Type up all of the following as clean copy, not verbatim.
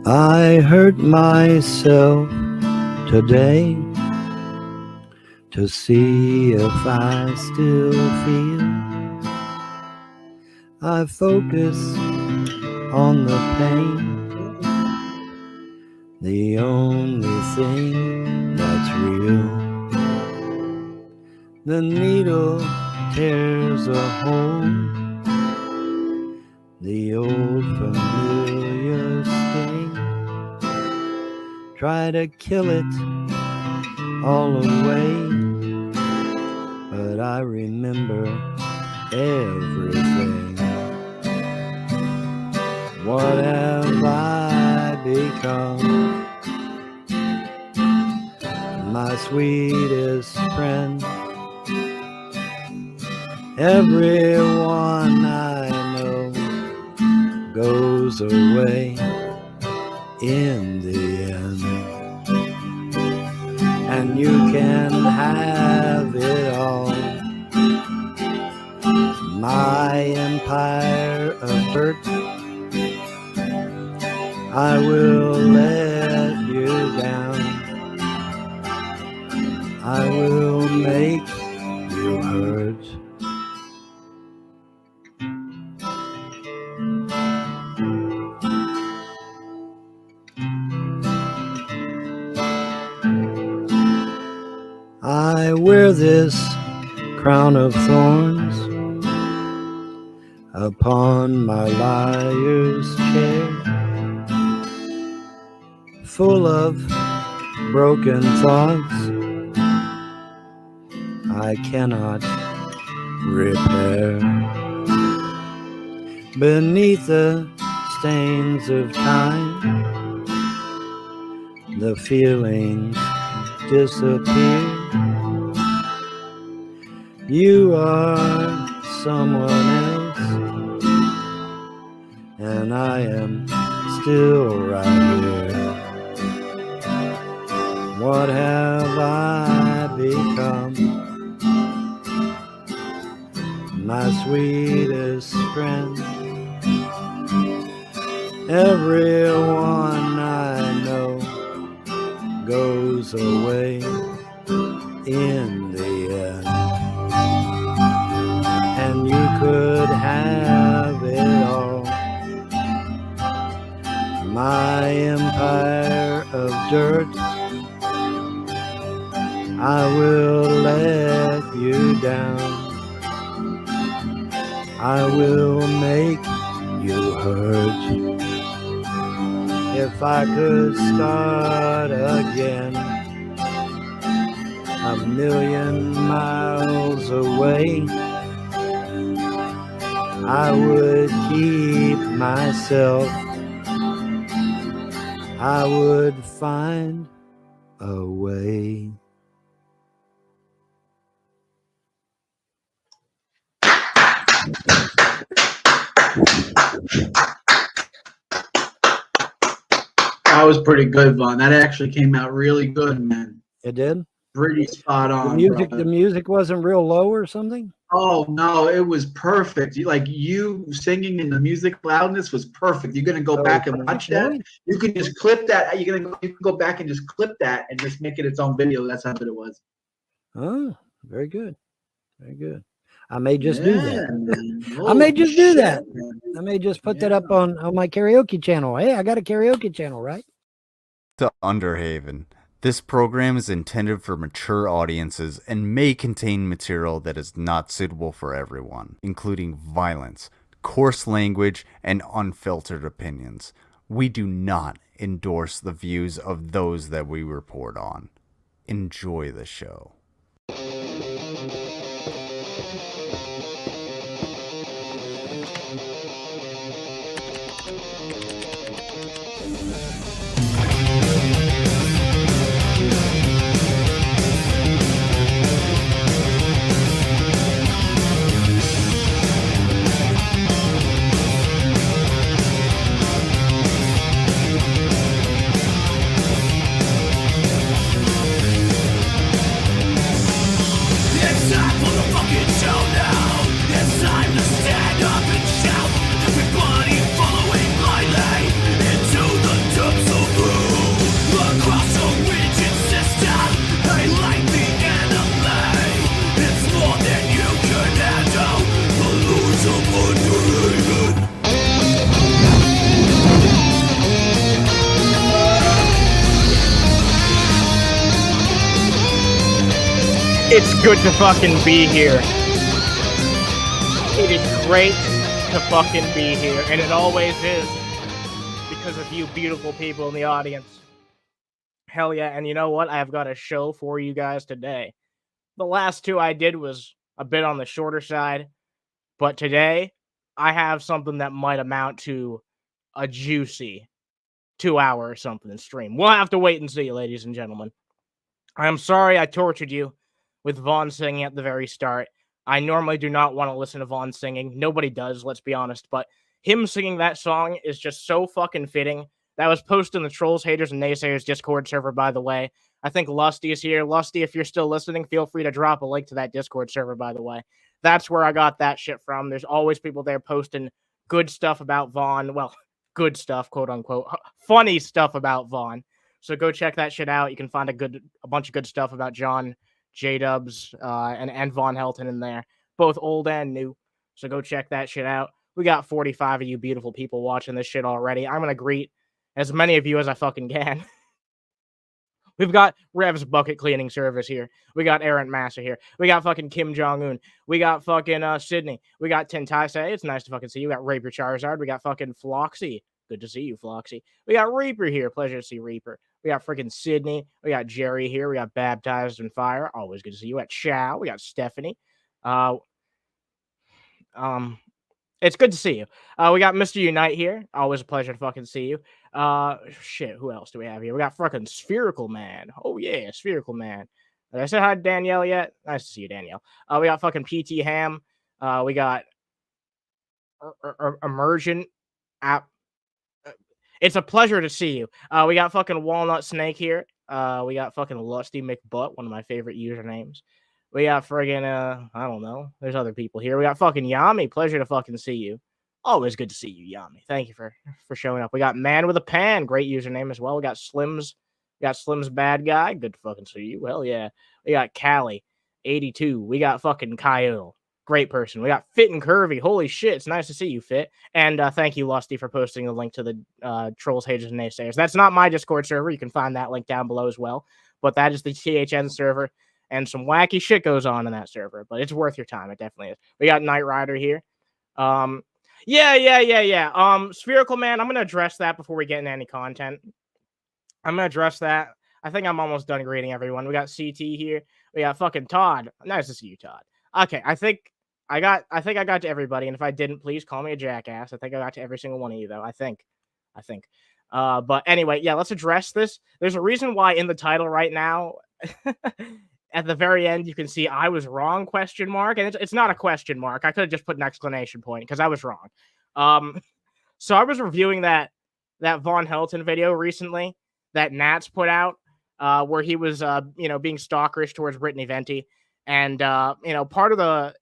I hurt myself today to see if I still feel. I focus on the pain, the only thing that's real. The needle tears a hole, the old familiar sting. Try to kill it all away, but I remember everything. What have I become? My sweetest friend. Everyone I know goes away in the end, and you can have it all. My empire of dirt, I will let you down. I will make you hurt. I wear this crown of thorns upon my liar's chair, full of broken thoughts I cannot repair. Beneath the stains of time, the feelings disappear. You are someone else, and I am still right here. What have I become? My sweetest friend. Everyone I know goes away in the end, and you could have it all. My empire of dirt, I will let you down. I will make you hurt. If I could start again, 1,000,000 miles away, I would keep myself. I would find a way. That was pretty good, Vaughn. That actually came out really good, man. It did? Pretty spot on. The music wasn't real low or something? Oh no, it was perfect. You singing and the music loudness was perfect. You're gonna go back and watch that. You can just clip that. You can go back and just clip that and just make it its own video. That's how good it was. Oh, very good. Very good. I may just do that. I may just do that. I may just put that up on my karaoke channel. Hey, I got a karaoke channel, right? To Underhaven. This program is intended for mature audiences and may contain material that is not suitable for everyone, including violence, coarse language, and unfiltered opinions. We do not endorse the views of those that we report on. Enjoy the show. It's time for the fucking show now. It's time to stand up and shout. It's good to fucking be here. It is great to fucking be here, and it always is because of you beautiful people in the audience. Hell yeah, and you know what? I've got a show for you guys today. The last two I did was a bit on the shorter side, but today I have something that might amount to a juicy 2-hour or something stream. We'll have to wait and see, ladies and gentlemen. I'm sorry I tortured you with Vaughn singing at the very start. I normally do not want to listen to Vaughn singing. Nobody does, let's be honest. But him singing that song is just so fucking fitting. That was posted in the Trolls, Haters, and Naysayers Discord server, by the way. I think Lusty is here. Lusty, if you're still listening, feel free to drop a link to that Discord server, by the way. That's where I got that shit from. There's always people there posting good stuff about Vaughn. Well, good stuff, quote unquote. Funny stuff about Vaughn. So go check that shit out. You can find a bunch of good stuff about John, J-Dubs, and Von Helton in there, both old and new. So go check that shit out. We got 45 of you beautiful people watching this shit already. I'm gonna greet as many of you as I fucking can. We've got Rev's bucket cleaning service here. We got Errant Massa here. We got fucking Kim Jong-un. We got fucking Sydney. We got Tentai Say. It's nice to fucking see you. We got Raper Charizard. We got fucking Floxy. Good to see you, Floxy. We got Reaper here. Pleasure to see Reaper. We got freaking Sydney. We got Jerry here. We got Baptized in Fire. Always good to see you. At Chow. We got Stephanie. It's good to see you. We got Mr. Unite here. Always a pleasure to fucking see you. Shit, who else do we have here? We got fucking Spherical Man. Oh yeah, Spherical Man. Did I say hi to Danielle yet? Nice to see you, Danielle. We got fucking PT Ham. We got Emergent App. It's a pleasure to see you. We got fucking Walnut Snake here. We got fucking Lusty McButt, one of my favorite usernames. We got friggin' I don't know. There's other people here. We got fucking Yami. Pleasure to fucking see you. Always good to see you, Yami. Thank you for showing up. We got Man with a Pan. Great username as well. We got Slims. We got Slim's Bad Guy. Good to fucking see you. Hell yeah. We got Callie, 82. We got fucking Kyle. Great person. We got Fit and Curvy. Holy shit. It's nice to see you, Fit. And thank you, Lusty, for posting the link to the Trolls, Haters, and Naysayers. That's not my Discord server. You can find that link down below as well. But that is the THN server. And some wacky shit goes on in that server. But it's worth your time. It definitely is. We got Knight Rider here. Yeah. Spherical Man, I'm going to address that before we get into any content. I'm going to address that. I think I'm almost done greeting everyone. We got CT here. We got fucking Todd. Nice to see you, Todd. Okay, I think I got to everybody, and if I didn't, please call me a jackass. I think I got to every single one of you, though. I think. But anyway, yeah, let's address this. There's a reason why in the title right now, at the very end, you can see I was wrong, ? And it's not a question mark. I could have just put an exclamation point because I was wrong. So I was reviewing that Von Helton video recently that Nats put out, where he was, being stalkerish towards Brittany Venti. And, part of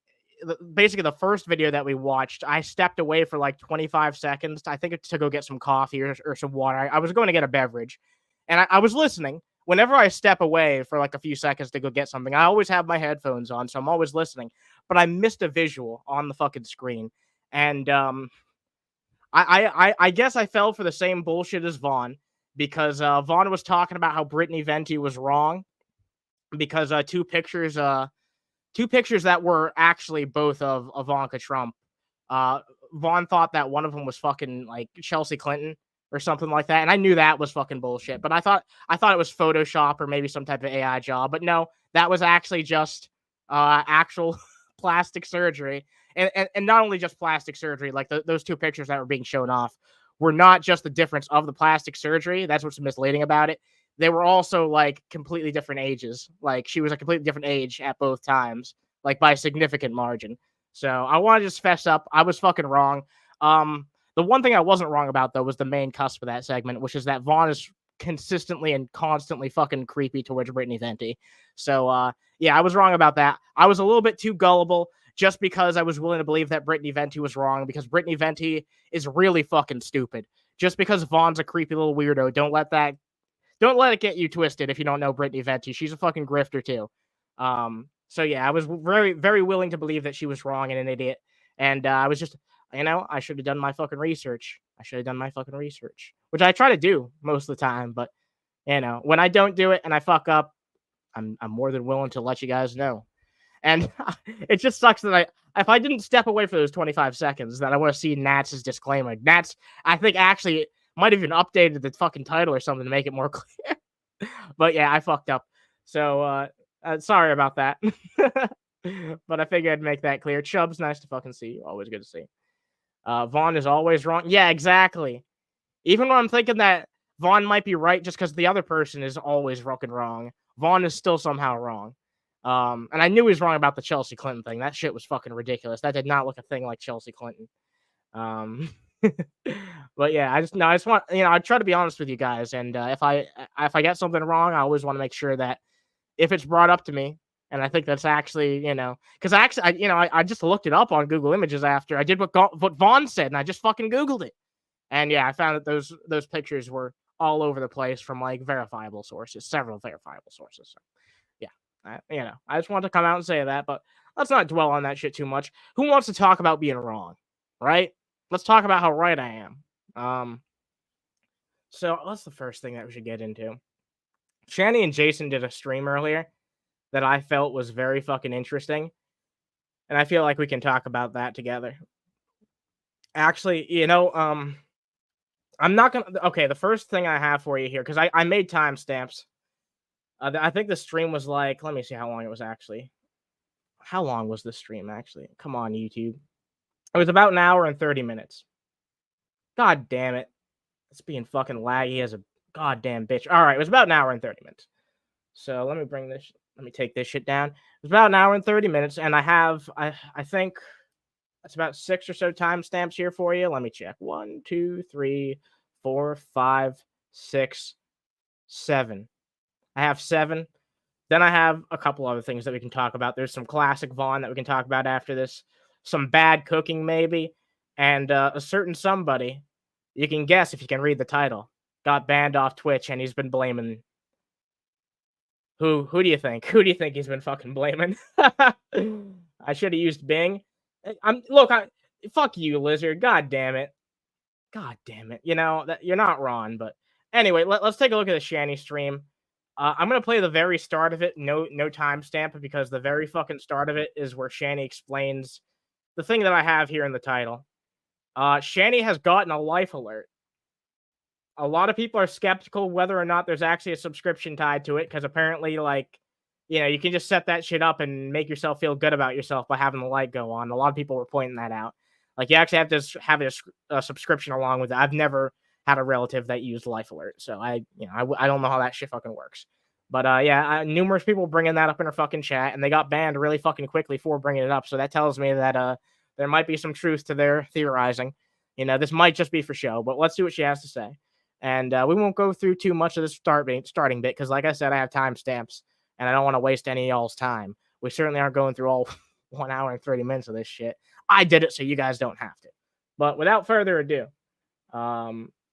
basically the first video that we watched, I stepped away for like 25 seconds. I think it's to go get some coffee or some water. I was going to get a beverage, and I was listening. Whenever I step away for like a few seconds to go get something, I always have my headphones on, so I'm always listening. But I missed a visual on the fucking screen, and I guess I fell for the same bullshit as Vaughn, because Vaughn was talking about how Brittany Venti was wrong because two pictures that were actually both of Ivanka Trump. Vaughn thought that one of them was fucking like Chelsea Clinton or something like that, and I knew that was fucking bullshit. But I thought it was Photoshop or maybe some type of AI job. But no, that was actually just actual plastic surgery, and not only just plastic surgery. Like those two pictures that were being shown off were not just the difference of the plastic surgery. That's what's misleading about it. They were also like completely different ages. Like she was a completely different age at both times, like by a significant margin. So I want to just fess up. I was fucking wrong. The one thing I wasn't wrong about, though, was the main cusp of that segment, which is that Vaughn is consistently and constantly fucking creepy towards Brittany Venti. So, yeah, I was wrong about that. I was a little bit too gullible just because I was willing to believe that Brittany Venti was wrong, because Brittany Venti is really fucking stupid. Just because Vaughn's a creepy little weirdo, don't let it get you twisted if you don't know Brittany Venti. She's a fucking grifter, too. So, yeah, I was very, very willing to believe that she was wrong and an idiot. And I was just... I should have done my fucking research. Which I try to do most of the time. But, when I don't do it and I fuck up, I'm more than willing to let you guys know. And it just sucks that if I didn't step away for those 25 seconds, that I would have seen Nats' disclaimer. Nats, I think, actually might have even updated the fucking title or something to make it more clear. But yeah, I fucked up. So sorry about that. But I figured I'd make that clear. Chubbs, nice to fucking see you. Always good to see. Vaughn is always wrong. Yeah, exactly. Even when I'm thinking that Vaughn might be right just because the other person is always fucking wrong, Vaughn is still somehow wrong. And I knew he was wrong about the Chelsea Clinton thing. That shit was fucking ridiculous. That did not look a thing like Chelsea Clinton. But yeah, I just want, I try to be honest with you guys. And if I get something wrong, I always want to make sure that if it's brought up to me, and I think that's actually, because I just looked it up on Google Images after I did what Vaughn said, and I just fucking Googled it. And yeah, I found that those pictures were all over the place from like verifiable sources, several verifiable sources. So yeah, I just wanted to come out and say that, but let's not dwell on that shit too much. Who wants to talk about being wrong, right? Let's talk about how right I am. So that's the first thing that we should get into. Shanny and Jason did a stream earlier that I felt was very fucking interesting, and I feel like we can talk about that together. Actually, I'm not gonna. Okay, the first thing I have for you here, because I made timestamps. I think the stream was like, let me see how long it was actually. How long was the stream actually? Come on, YouTube. It was about an hour and 30 minutes. God damn it. It's being fucking laggy as a goddamn bitch. All right, it was about an hour and 30 minutes. So let me take this shit down. It was about an hour and 30 minutes, and I think that's about 6 or so timestamps here for you. Let me check. 1, 2, 3, 4, 5, 6, 7. I have 7. Then I have a couple other things that we can talk about. There's some classic Vaughn that we can talk about after this. Some bad cooking, maybe. And a certain somebody, you can guess if you can read the title, got banned off Twitch, and he's been blaming. Who do you think? Who do you think he's been fucking blaming? I should have used Bing. Fuck you, Lizard. God damn it. God damn it. You're not wrong, but anyway, let's take a look at the Shanny stream. I'm gonna play the very start of it. No timestamp, because the very fucking start of it is where Shanny explains the thing that I have here in the title. Shanny has gotten a life alert. A lot of people are skeptical whether or not there's actually a subscription tied to it, because apparently, you can just set that shit up and make yourself feel good about yourself by having the light go on. A lot of people were pointing that out. Like, you actually have to have a subscription along with it. I've never had a relative that used life alert, so I don't know how that shit fucking works. But numerous people bringing that up in our fucking chat, and they got banned really fucking quickly for bringing it up. So that tells me that there might be some truth to their theorizing. This might just be for show, but let's see what she has to say. And we won't go through too much of the starting bit, because like I said, I have timestamps, and I don't want to waste any of y'all's time. We certainly aren't going through all 1 hour and 30 minutes of this shit. I did it so you guys don't have to. But without further ado,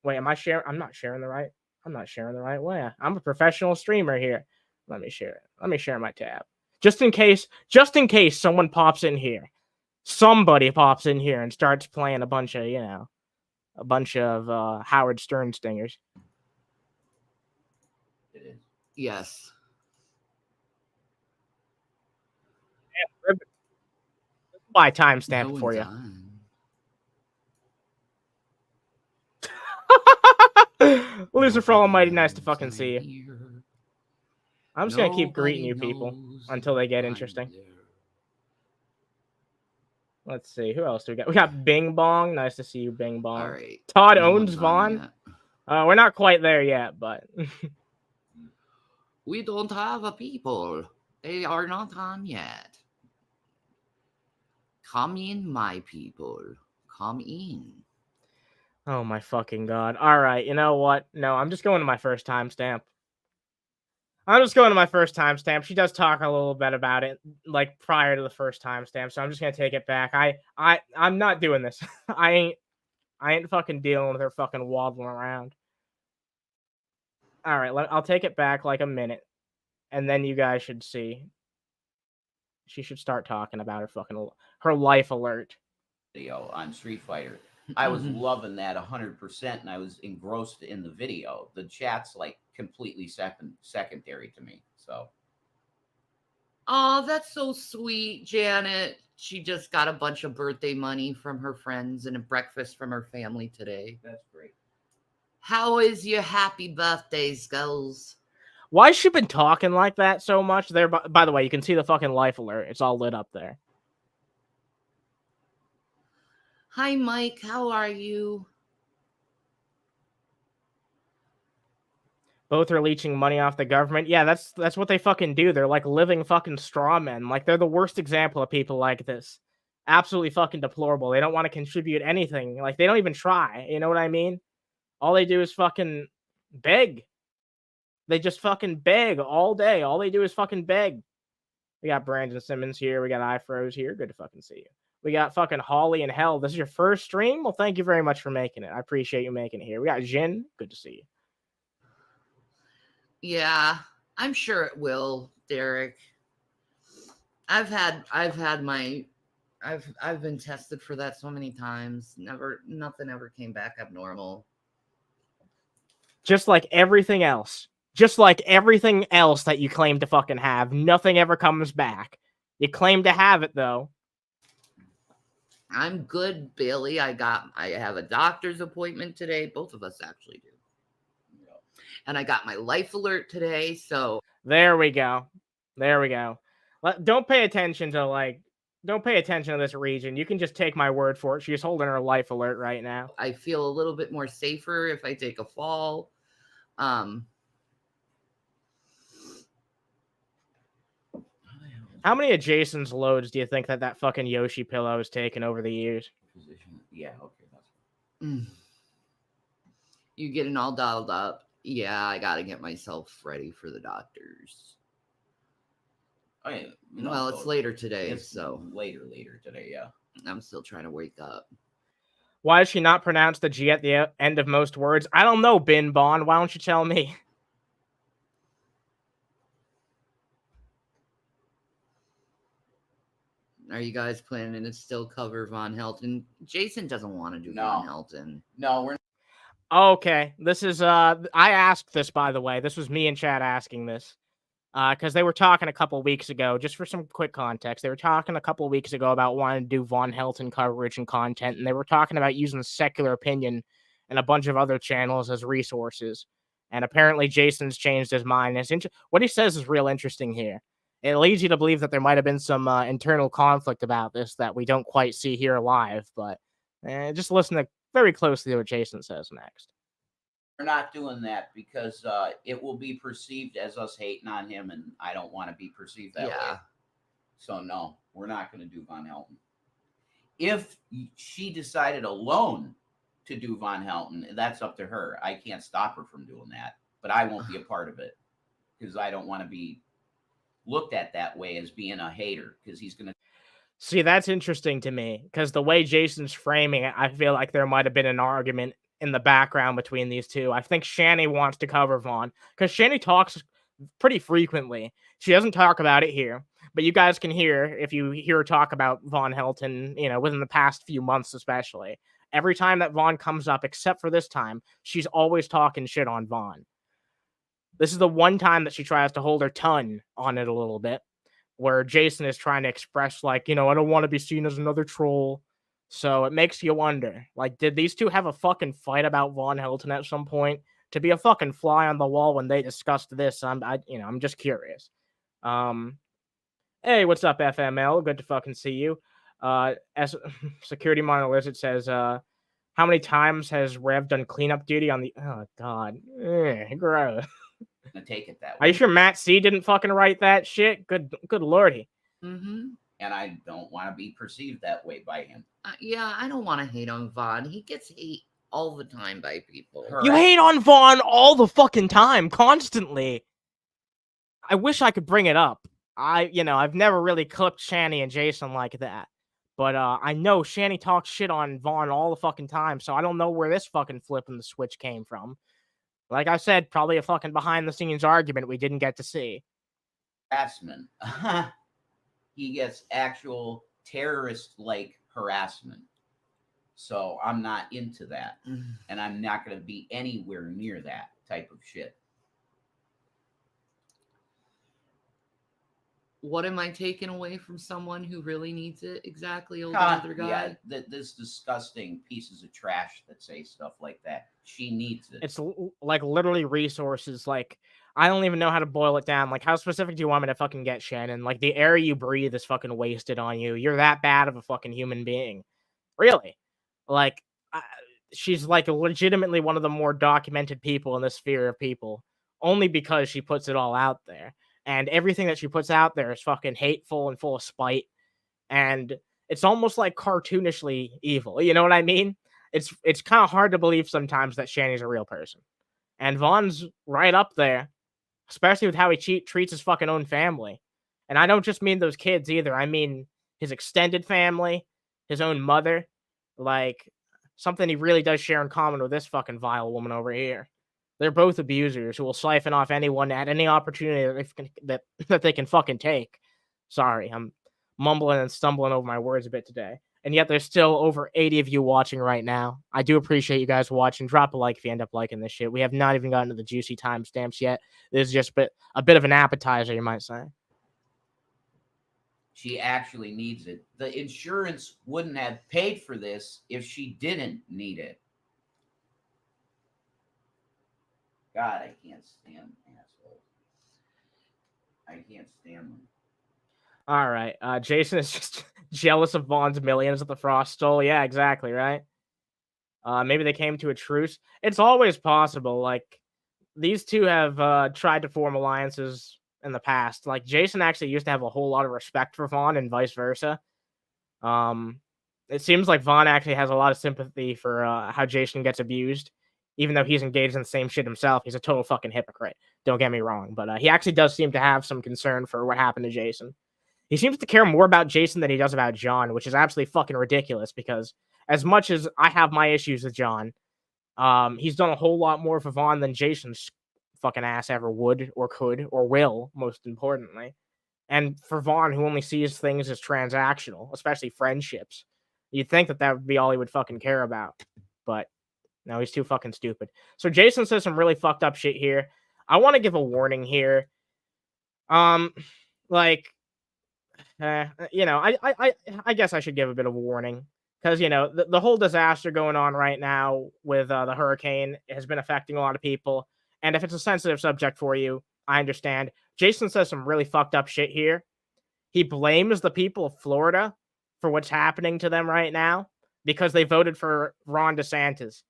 wait, am I sharing? I'm not sharing the right way. I'm a professional streamer here. Let me share it. Let me share my tab. Just in case someone pops in here. Somebody pops in here and starts playing a bunch of Howard Stern stingers. It is. Yes. By timestamp for you. Loser for Almighty, nice to fucking see you. I'm just gonna keep greeting you people until they get interesting. Let's see, who else do we got? We got Bing Bong. Nice to see you, Bing Bong. All right. Todd owns Vaughn. We're not quite there yet, but we don't have a people. They are not on yet. Come in, my people. Come in. Oh my fucking god. All right, you know what? No, I'm just going to my first timestamp. She does talk a little bit about it, like prior to the first timestamp, so I'm just gonna take it back. I'm not doing this. I ain't fucking dealing with her fucking waddling around. All right, I'll take it back like a minute, and then you guys should see. She should start talking about her life alert. Video on Street Fighter. I was loving that 100%, and I was engrossed in the video. The chat's like completely secondary to me. So Oh, that's so sweet, Janet. She just got a bunch of birthday money from her friends and a breakfast from her family today. That's great. How is your happy birthday, Skulls? Why has she been talking like that so much? There, by the way, you can see the fucking life alert. It's all lit up there. Hi, Mike. How are you? Both are leeching money off the government. Yeah, that's what they fucking do. They're like living fucking straw men. Like, they're the worst example of people like this. Absolutely fucking deplorable. They don't want to contribute anything. Like, they don't even try. You know what I mean? All they do is fucking beg. They just fucking beg all day. All they do is fucking beg. We got Brandon Simmons here. We got iFroze here. Good to fucking see you. We got fucking Holly and Hell. This is your first stream? Well, thank you very much for making it. I appreciate you making it here. We got Jin. Good to see you. Yeah, I'm sure it will, Derek. I've been tested for that so many times. Nothing ever came back abnormal. Just like everything else. Just like everything else that you claim to fucking have. Nothing ever comes back. You claim to have it, though. I'm good, Bailey. I have a doctor's appointment today. Both of us actually do. And I got my life alert today, so there we go. There we go. Don't pay attention to this region. You can just take my word for it. She's holding her life alert right now. I feel a little bit more safer if I take a fall. How many of Jason's loads do you think that fucking Yoshi pillow has taken over the years? Yeah, okay, that's You getting all dialed up? Yeah, I gotta get myself ready for the doctors. Oh, yeah, Well, it's later today, it's so later today. Yeah, I'm still trying to wake up. Why does she not pronounce the G at the end of most words? I don't know, Bin Bon. Why don't you tell me? Are you guys planning to still cover Von Helton? Jason doesn't want to do Von Helton. No, we're. Okay, this is I asked this, by the way. This was me and Chad asking this. Because they were talking a couple weeks ago, just for some quick context, they were talking a couple weeks ago about wanting to do Von Helton coverage and content, and they were talking about using Secular Opinion and a bunch of other channels as resources. And apparently Jason's changed his mind. What he says is real interesting here. It leads you to believe that there might have been some internal conflict about this that we don't quite see here live, but just listen very closely to what Jason says next. We're not doing that because it will be perceived as us hating on him, and I don't want to be perceived that way. So no, we're not going to do Von Helton. If she decided alone to do Von Helton, that's up to her. I can't stop her from doing that, but I won't be a part of it because I don't want to be looked at that way as being a hater, because he's going to. See, that's interesting to me because the way Jason's framing it, I feel like there might have been an argument in the background between these two. I think Shanny wants to cover Vaughn because Shanny talks pretty frequently. She doesn't talk about it here, but you guys can hear if you hear her talk about Von Helton, within the past few months, especially. Every time that Vaughn comes up, except for this time, she's always talking shit on Vaughn. This is the one time that she tries to hold her tongue on it a little bit, where Jason is trying to express, I don't want to be seen as another troll. So it makes you wonder, did these two have a fucking fight about Von Helton at some point? To be a fucking fly on the wall when they discussed this, I'm just curious. Hey, what's up, FML? Good to fucking see you. As Security Monitor Lizard says, how many times has Rev done cleanup duty on the? Oh God, gross. To take it that way. Are you sure Matt C didn't fucking write that shit? Good lordy. Mm-hmm. And I don't want to be perceived that way by him. Yeah, I don't want to hate on Vaughn. He gets hate all the time by people. You hate on Vaughn all the fucking time, constantly. I wish I could bring it up. I've never really clipped Shanny and Jason like that. But I know Shanny talks shit on Vaughn all the fucking time, so I don't know where this fucking flipping the switch came from. Like I said, probably a fucking behind-the-scenes argument we didn't get to see. Harassment. He gets actual terrorist-like harassment. So I'm not into that. And I'm not going to be anywhere near that type of shit. what am I taking away from someone who really needs it? Exactly, old other guy. Yeah, this disgusting pieces of trash that say stuff like that. She needs it. It's like literally resources. Like, I don't even know how to boil it down. Like, how specific do you want me to fucking get, Shannon? Like, the air you breathe is fucking wasted on you. You're that bad of a fucking human being. Really? Like, she's like legitimately one of the more documented people in the sphere of people, only because she puts it all out there. And everything that she puts out there is fucking hateful and full of spite. And it's almost like cartoonishly evil. You know what I mean? It's kind of hard to believe sometimes that Shanny's a real person. And Vaughn's right up there, especially with how he treats his fucking own family. And I don't just mean those kids either. I mean his extended family, his own mother. Like, something he really does share in common with this fucking vile woman over here. They're both abusers who will siphon off anyone at any opportunity that they can fucking take. Sorry, I'm mumbling and stumbling over my words a bit today. And yet there's still over 80 of you watching right now. I do appreciate you guys watching. Drop a like if you end up liking this shit. We have not even gotten to the juicy timestamps yet. This is just a bit of an appetizer, you might say. She actually needs it. The insurance wouldn't have paid for this if she didn't need it. God, I can't stand assholes. I can't stand them. All right. Jason is just jealous of Vaughn's millions that the Frost stole. Yeah, exactly, right? Maybe they came to a truce. It's always possible. Like, these two have tried to form alliances in the past. Like, Jason actually used to have a whole lot of respect for Vaughn and vice versa. It seems like Vaughn actually has a lot of sympathy for how Jason gets abused. Even though he's engaged in the same shit himself, he's a total fucking hypocrite. Don't get me wrong. But he actually does seem to have some concern for what happened to Jason. He seems to care more about Jason than he does about John, which is absolutely fucking ridiculous because as much as I have my issues with John, he's done a whole lot more for Vaughn than Jason's fucking ass ever would or could or will, most importantly. And for Vaughn, who only sees things as transactional, especially friendships, you'd think that would be all he would fucking care about. But no, he's too fucking stupid. So Jason says some really fucked up shit here. I want to give a warning here. Like, you know, I guess I should give a bit of a warning because, you know, the whole disaster going on right now with the hurricane has been affecting a lot of people. And if it's a sensitive subject for you, I understand. Jason says some really fucked up shit here. He blames the people of Florida for what's happening to them right now because they voted for Ron DeSantis.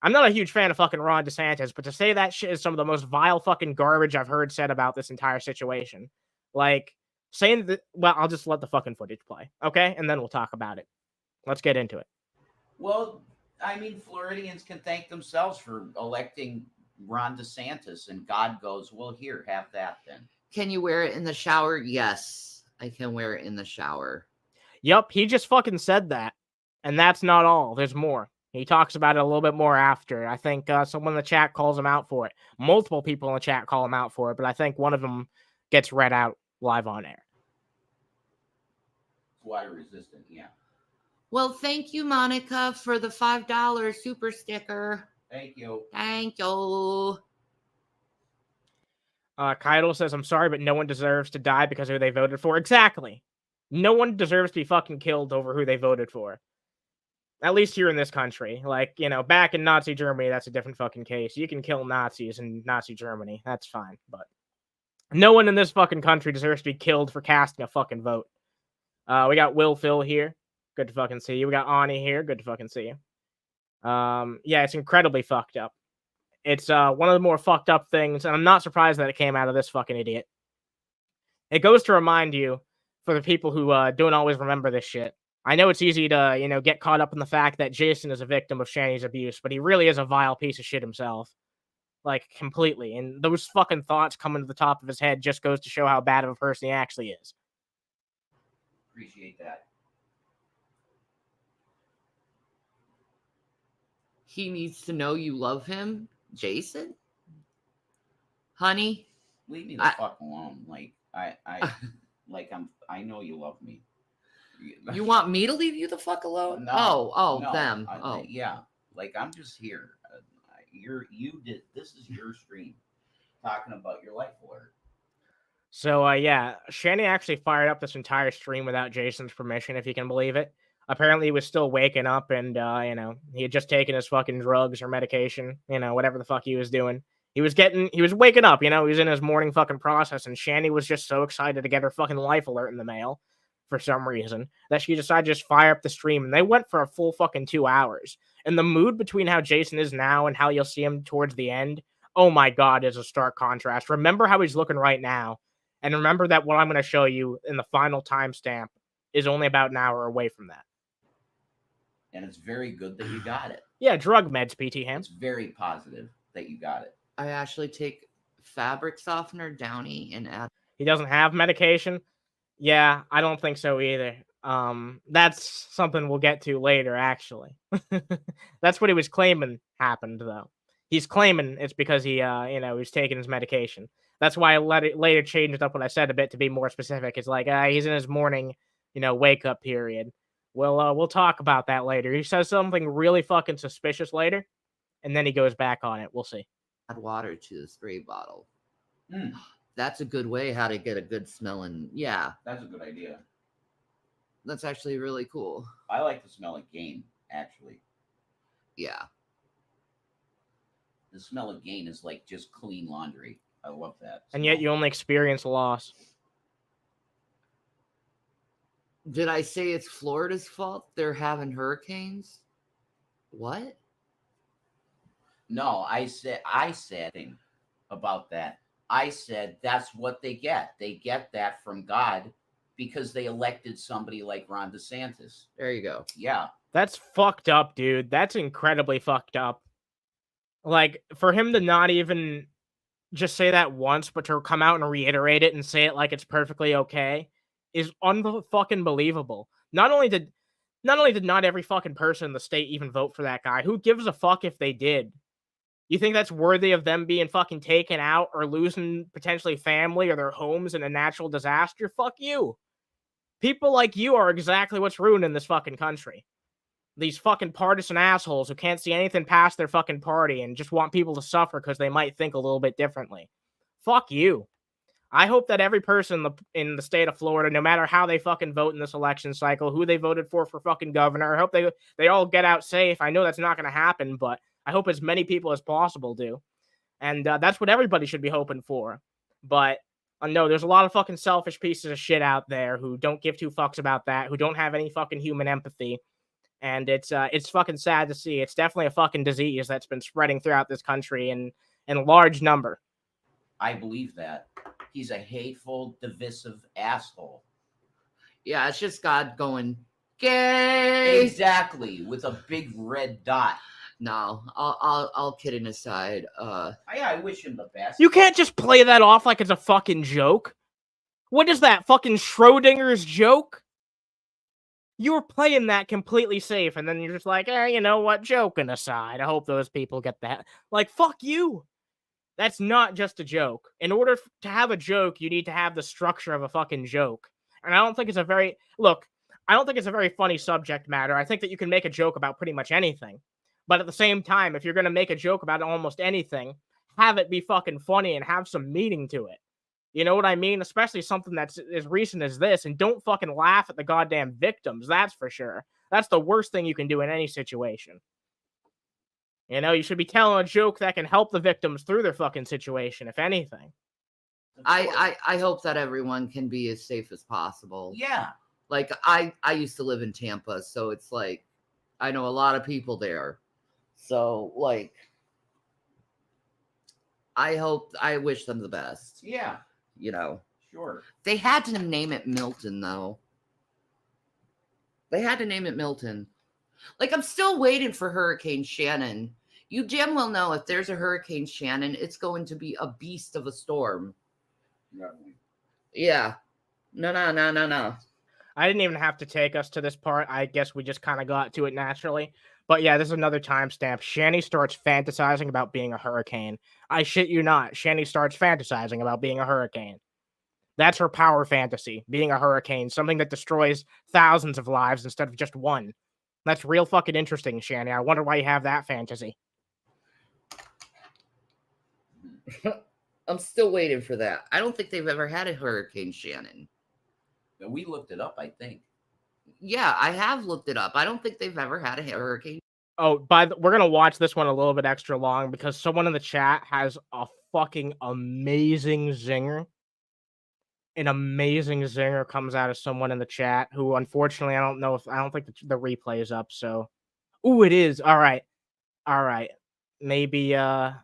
I'm not a huge fan of fucking Ron DeSantis, but to say that shit is some of the most vile fucking garbage I've heard said about this entire situation. Like, saying that, well, I'll just let the fucking footage play, okay? And then we'll talk about it. Let's get into it. Well, I mean, Floridians can thank themselves for electing Ron DeSantis, and God goes, well, here, have that then. Can you wear it in the shower? Yes, I can wear it in the shower. Yep, he just fucking said that. And that's not all. There's more. He talks about it a little bit more after. I think someone in the chat calls him out for it. Multiple people in the chat call him out for it, but I think one of them gets read out live on air. Water resistant, yeah. Well, thank you, Monica, for the $5 super sticker. Thank you. Thank you. Keitel says, I'm sorry, but no one deserves to die because of who they voted for. Exactly. No one deserves to be fucking killed over who they voted for. At least here in this country. Like, you know, back in Nazi Germany, that's a different fucking case. You can kill Nazis in Nazi Germany. That's fine. But no one in this fucking country deserves to be killed for casting a fucking vote. We got Will Phil here. Good to fucking see you. We got Ani here. Good to fucking see you. Yeah, it's incredibly fucked up. It's one of the more fucked up things, and I'm not surprised that it came out of this fucking idiot. It goes to remind you, for the people who don't always remember this shit. I know it's easy to, you know, get caught up in the fact that Jason is a victim of Shanny's abuse, but he really is a vile piece of shit himself. Like, completely. And those fucking thoughts coming to the top of his head just goes to show how bad of a person he actually is. Appreciate that. He needs to know you love him, Jason? Honey? Leave me the fuck alone. Like, I know you love me. You want me to leave you the fuck alone? No, them. Yeah. Like, I'm just here. This is your stream. Talking about your life alert. So, yeah, Shanny actually fired up this entire stream without Jason's permission, if you can believe it. Apparently, he was still waking up and, he had just taken his fucking drugs or medication, whatever the fuck he was doing. He was waking up, he was in his morning fucking process, and Shanny was just so excited to get her fucking life alert in the mail for some reason that she decided to just fire up the stream, and they went for a full fucking 2 hours. And the mood between how Jason is now and how you'll see him towards the end, oh my God, is a stark contrast. Remember how he's looking right now. And remember that what I'm going to show you in the final timestamp is only about an hour away from that. And it's very good that you got it. Yeah, drug meds, PT Ham. It's very positive that you got it. I actually take fabric softener, Downy, and add. He doesn't have medication? Yeah, I don't think so either. That's something we'll get to later, actually. That's what he was claiming happened, though. He's claiming it's because he, he's taking his medication. That's why I later changed up what I said a bit to be more specific. It's like he's in his morning, wake up period. We'll talk about that later. He says something really fucking suspicious later, and then he goes back on it. We'll see. Add water to the spray bottle. Mm. That's a good way how to get a good smell, and yeah, That's a good idea. that's actually really cool. I like the smell of Gain, actually. Yeah. The smell of Gain is like just clean laundry. I love that. And yet you only experience loss. Did I say it's Florida's fault they're having hurricanes? What? No, I said thing about that. I said that's what they get. They get that from God because they elected somebody like Ron DeSantis. There you go. Yeah. That's fucked up, dude. That's incredibly fucked up. Like, for him to not even just say that once, but to come out and reiterate it and say it like it's perfectly okay is unfucking believable. Not only did not every fucking person in the state even vote for that guy, who gives a fuck if they did? You think that's worthy of them being fucking taken out or losing potentially family or their homes in a natural disaster? Fuck you. People like you are exactly what's ruining this fucking country. These fucking partisan assholes who can't see anything past their fucking party and just want people to suffer because they might think a little bit differently. Fuck you. I hope that every person in the state of Florida, no matter how they fucking vote in this election cycle, who they voted for fucking governor, I hope they all get out safe. I know that's not going to happen, but I hope as many people as possible do. And that's what everybody should be hoping for. But no, there's a lot of fucking selfish pieces of shit out there who don't give two fucks about that, who don't have any fucking human empathy. And it's fucking sad to see. It's definitely a fucking disease that's been spreading throughout this country in large number. I believe that. He's a hateful, divisive asshole. Yeah, it's just God going, gay. Exactly, with a big red dot. No, I'll kidding aside. I wish him the best. You can't just play that off like it's a fucking joke. What is that, fucking Schrodinger's joke? You were playing that completely safe, and then you're just like, you know what, joking aside, I hope those people get that. Like, fuck you. That's not just a joke. In order to have a joke, you need to have the structure of a fucking joke. And I don't think it's a very funny subject matter. I think that you can make a joke about pretty much anything. But at the same time, if you're going to make a joke about almost anything, have it be fucking funny and have some meaning to it. You know what I mean? Especially something that's as recent as this. And don't fucking laugh at the goddamn victims. That's for sure. That's the worst thing you can do in any situation. You should be telling a joke that can help the victims through their fucking situation, if anything. I hope that everyone can be as safe as possible. Yeah. Like, I used to live in Tampa, so it's like, I know a lot of people there. So, like, I wish them the best. Yeah. Sure. They had to name it Milton, though. They had to name it Milton. Like, I'm still waiting for Hurricane Shannon. You damn well know if there's a Hurricane Shannon, it's going to be a beast of a storm. Yeah. No. I didn't even have to take us to this part. I guess we just kind of got to it naturally. But yeah, this is another timestamp. Shanny starts fantasizing about being a hurricane. I shit you not. Shanny starts fantasizing about being a hurricane. That's her power fantasy, being a hurricane, something that destroys thousands of lives instead of just one. That's real fucking interesting, Shanny. I wonder why you have that fantasy. I'm still waiting for that. I don't think they've ever had a Hurricane Shannon. We looked it up, I think. Yeah, I have looked it up. I don't think they've ever had a hurricane. Oh, we're gonna watch this one a little bit extra long because someone in the chat has a fucking amazing zinger. An amazing zinger comes out of someone in the chat who, unfortunately, I don't think the replay is up. So, ooh, it is. All right. Maybe. All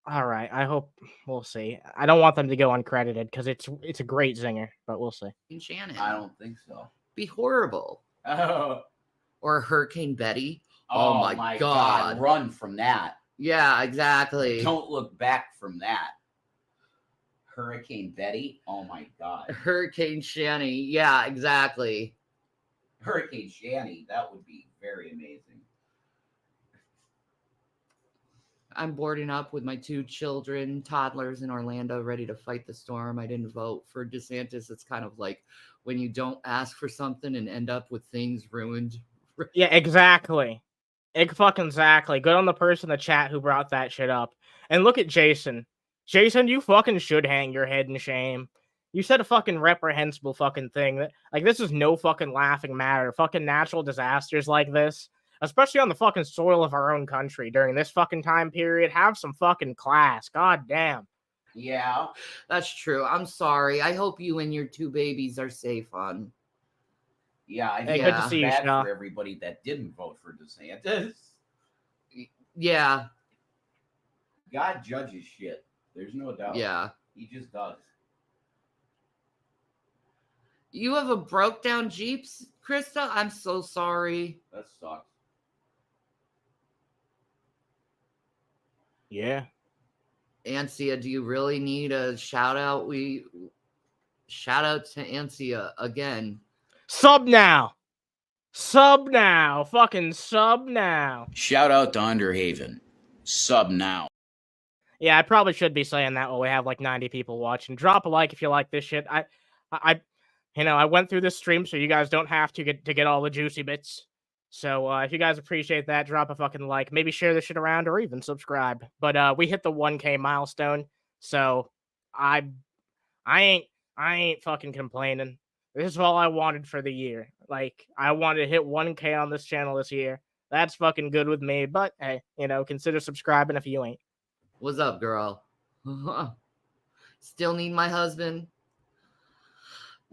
right. I hope we'll see. I don't want them to go uncredited because it's a great zinger, but we'll see. Shannon. I don't think so. Be horrible. Oh. Or Hurricane Betty. Oh my God. Run from that. Yeah, exactly. Don't look back from that. Hurricane Betty. Oh my God. Hurricane Shanny. Yeah, exactly. Hurricane Shanny. That would be very amazing. I'm boarding up with my 2 children, toddlers in Orlando, ready to fight the storm. I didn't vote for DeSantis. It's kind of like when you don't ask for something and end up with things ruined. Yeah, exactly. Exactly. Good on the person in the chat who brought that shit up. And look at Jason. Jason, you fucking should hang your head in shame. You said a fucking reprehensible fucking thing. Like, this is no fucking laughing matter. Fucking natural disasters like this, especially on the fucking soil of our own country during this fucking time period, have some fucking class. God damn. Yeah. That's true. I'm sorry. I hope you and your 2 babies are safe, hon. Yeah, I Hey, feel good to see you, bad Shaw. for everybody that didn't vote for DeSantis. Yeah. God judges shit. There's no doubt. Yeah. He just does. You have a broke down Jeep, Krista? I'm so sorry. That sucks. Yeah. Ansia, do you really need a shout out? Shout out to Ansia again. Sub now. Fucking sub now. Shout out to Underhaven. Sub now. Yeah, I probably should be saying that while we have like 90 people watching. Drop a like if you like this shit. I went through this stream so you guys don't have to get all the juicy bits. So if you guys appreciate that, drop a fucking like. Maybe share this shit around or even subscribe. But we hit the 1K milestone, so I ain't fucking complaining. This is all I wanted for the year. Like, I wanted to hit 1K on this channel this year. That's fucking good with me. But hey, consider subscribing if you ain't. What's up, girl? Still need my husband?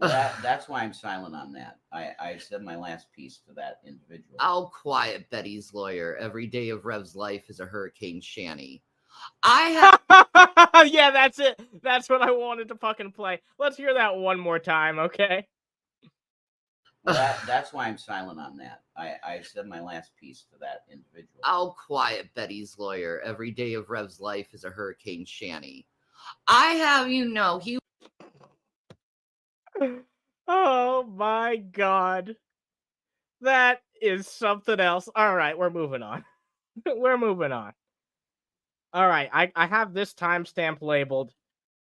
That's why I'm silent on that. I said my last piece to that individual. I'll quiet Betty's lawyer. Every day of Rev's life is a Hurricane Shanny. I have... Yeah, that's it. That's what I wanted to fucking play. Let's hear that one more time, okay? That's why I'm silent on that. I said my last piece to that individual. I'll quiet Betty's lawyer. Every day of Rev's life is a Hurricane Shanny. I have he... Oh my God. That is something else. All right, we're moving on. We're moving on. All right, I have this timestamp labeled.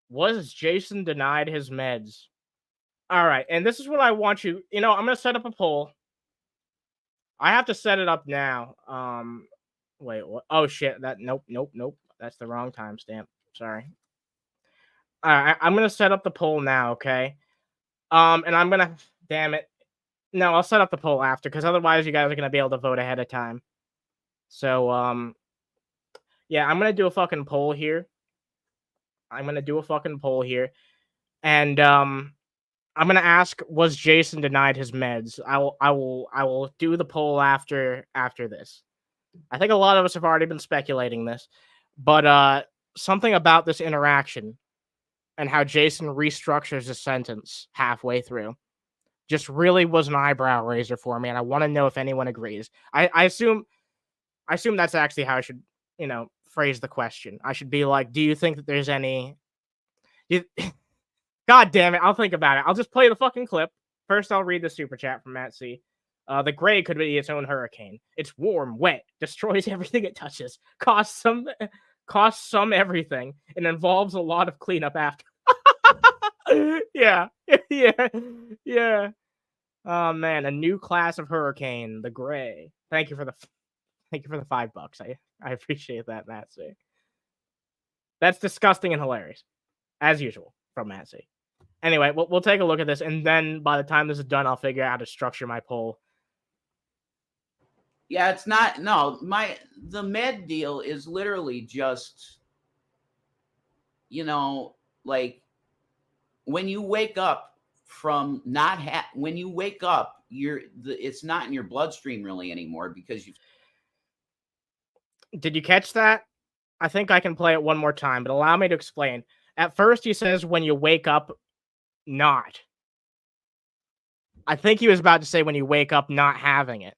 Was Jason denied his meds? All right, and this is what I want you... I'm going to set up a poll. I have to set it up now. Wait, what? Oh, shit. Nope. That's the wrong timestamp. Sorry. All right, I'm going to set up the poll now, okay? And I'm going to... Damn it. No, I'll set up the poll after, because otherwise you guys are going to be able to vote ahead of time. So, yeah, I'm going to do a fucking poll here. And, I'm going to ask, was Jason denied his meds? I will do the poll after this. I think a lot of us have already been speculating this, but something about this interaction and how Jason restructures his sentence halfway through just really was an eyebrow raiser for me, and I want to know if anyone agrees. I assume that's actually how I should, phrase the question. I should be like, do you think that there's any... God damn it, I'll think about it. I'll just play the fucking clip. First, I'll read the super chat from Matt C. The gray could be its own hurricane. It's warm, wet, destroys everything it touches, costs some everything, and involves a lot of cleanup after. Yeah. Oh man, a new class of hurricane, the gray. Thank you for the $5. I appreciate that, Matt C. That's disgusting and hilarious, as usual from Matt C. Anyway, we'll take a look at this, and then by the time this is done, I'll figure out how to structure my poll. Yeah, it's not. No, the med deal is literally just, like when you wake up from not when you wake up, it's not in your bloodstream really anymore because you. Did you catch that? I think I can play it one more time, but allow me to explain. At first, he says when you wake up, not. I think he was about to say when you wake up not having it.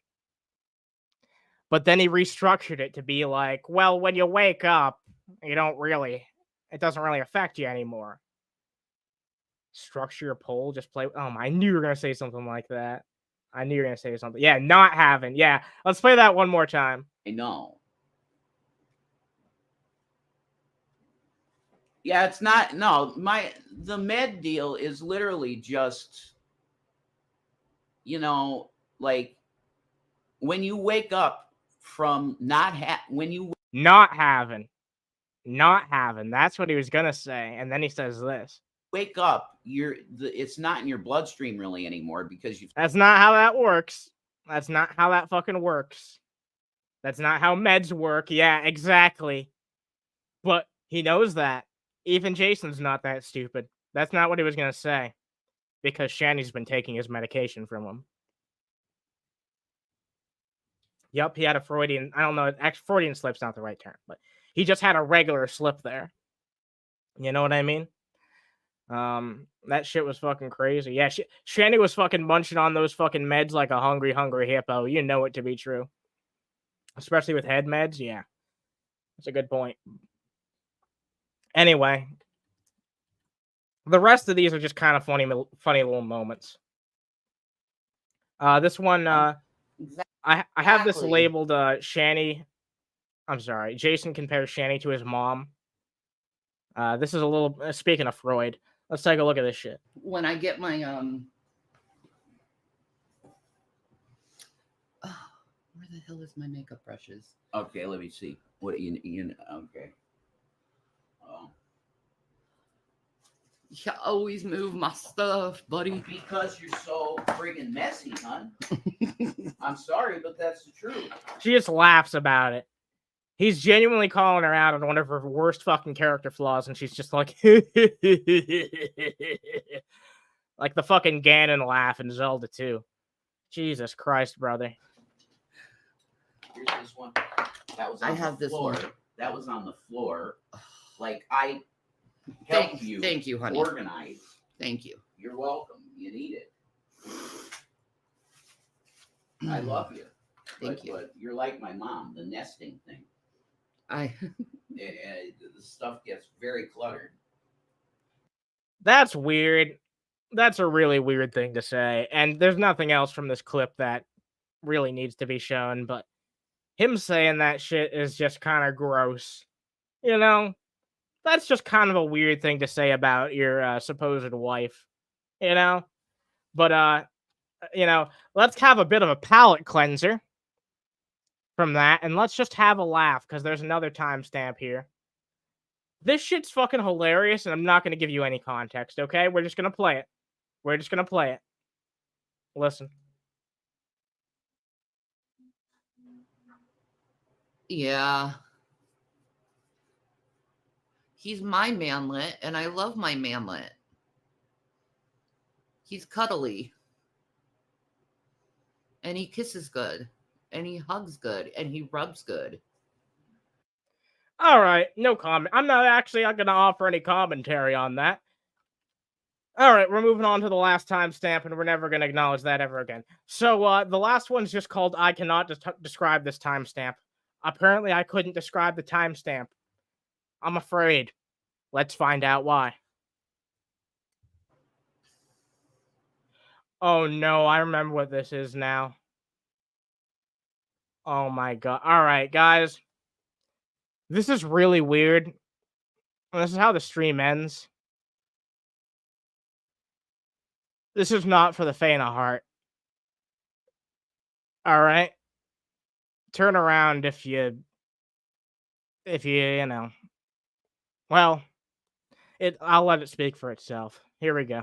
But then he restructured it to be like, well, when you wake up, it doesn't really affect you anymore. Structure your poll, just play. Oh, I knew you were going to say something like that. I knew you were going to say something. Yeah, not having. Yeah, let's play that one more time. I know. Yeah, it's not. No, the med deal is literally just, like when you wake up from not having. That's what he was gonna say, and then he says this. Wake up, it's not in your bloodstream really anymore because you. That's not how that works. That's not how that fucking works. That's not how meds work. Yeah, exactly. But he knows that. Even Jason's not that stupid. That's not what he was gonna say, because Shanny's been taking his medication from him. Yep, he had a Freudian. I don't know. Actually, Freudian slip's not the right term, but he just had a regular slip there. You know what I mean? That shit was fucking crazy. Yeah, Shanny was fucking munching on those fucking meds like a hungry hippo. You know it to be true. Especially with head meds. Yeah, that's a good point. Anyway, the rest of these are just kind of funny little moments. This one, I have this labeled Shanny. I'm sorry, Jason compares Shanny to his mom. This is a little, speaking of Freud, let's take a look at this shit. When I get my, where the hell is my makeup brushes? Okay, let me see. What you okay. Oh. You always move my stuff, buddy. Because you're so friggin' messy, hon. I'm sorry, but that's the truth. She just laughs about it. He's genuinely calling her out on one of her worst fucking character flaws, and she's just like, like the fucking Ganon laugh in Zelda 2. Jesus Christ, brother. Here's this one. That was I have this one. That was on the floor. Like I helped you. Thank you, honey. Organize. Thank you. You're welcome. You need it. I love you. Thank you. But you're like my mom, the nesting thing. The stuff gets very cluttered. That's weird. That's a really weird thing to say. And there's nothing else from this clip that really needs to be shown, but him saying that shit is just kind of gross. You know? That's just kind of a weird thing to say about your supposed wife. You know? But, let's have a bit of a palate cleanser from that, and let's just have a laugh, because there's another timestamp here. This shit's fucking hilarious, and I'm not going to give you any context, okay? We're just going to play it. Listen. Yeah. He's my manlet, and I love my manlet. He's cuddly. And he kisses good. And he hugs good. And he rubs good. All right, no comment. I'm not going to offer any commentary on that. All right, we're moving on to the last timestamp, and we're never going to acknowledge that ever again. So the last one's just called I cannot describe this timestamp. Apparently, I couldn't describe the timestamp. I'm afraid. Let's find out why. Oh, no, I remember what this is now. Oh, my God. All right, guys. This is really weird. This is how the stream ends. This is not for the faint of heart. All right? Turn around if you know. Well, I'll let it speak for itself. Here we go.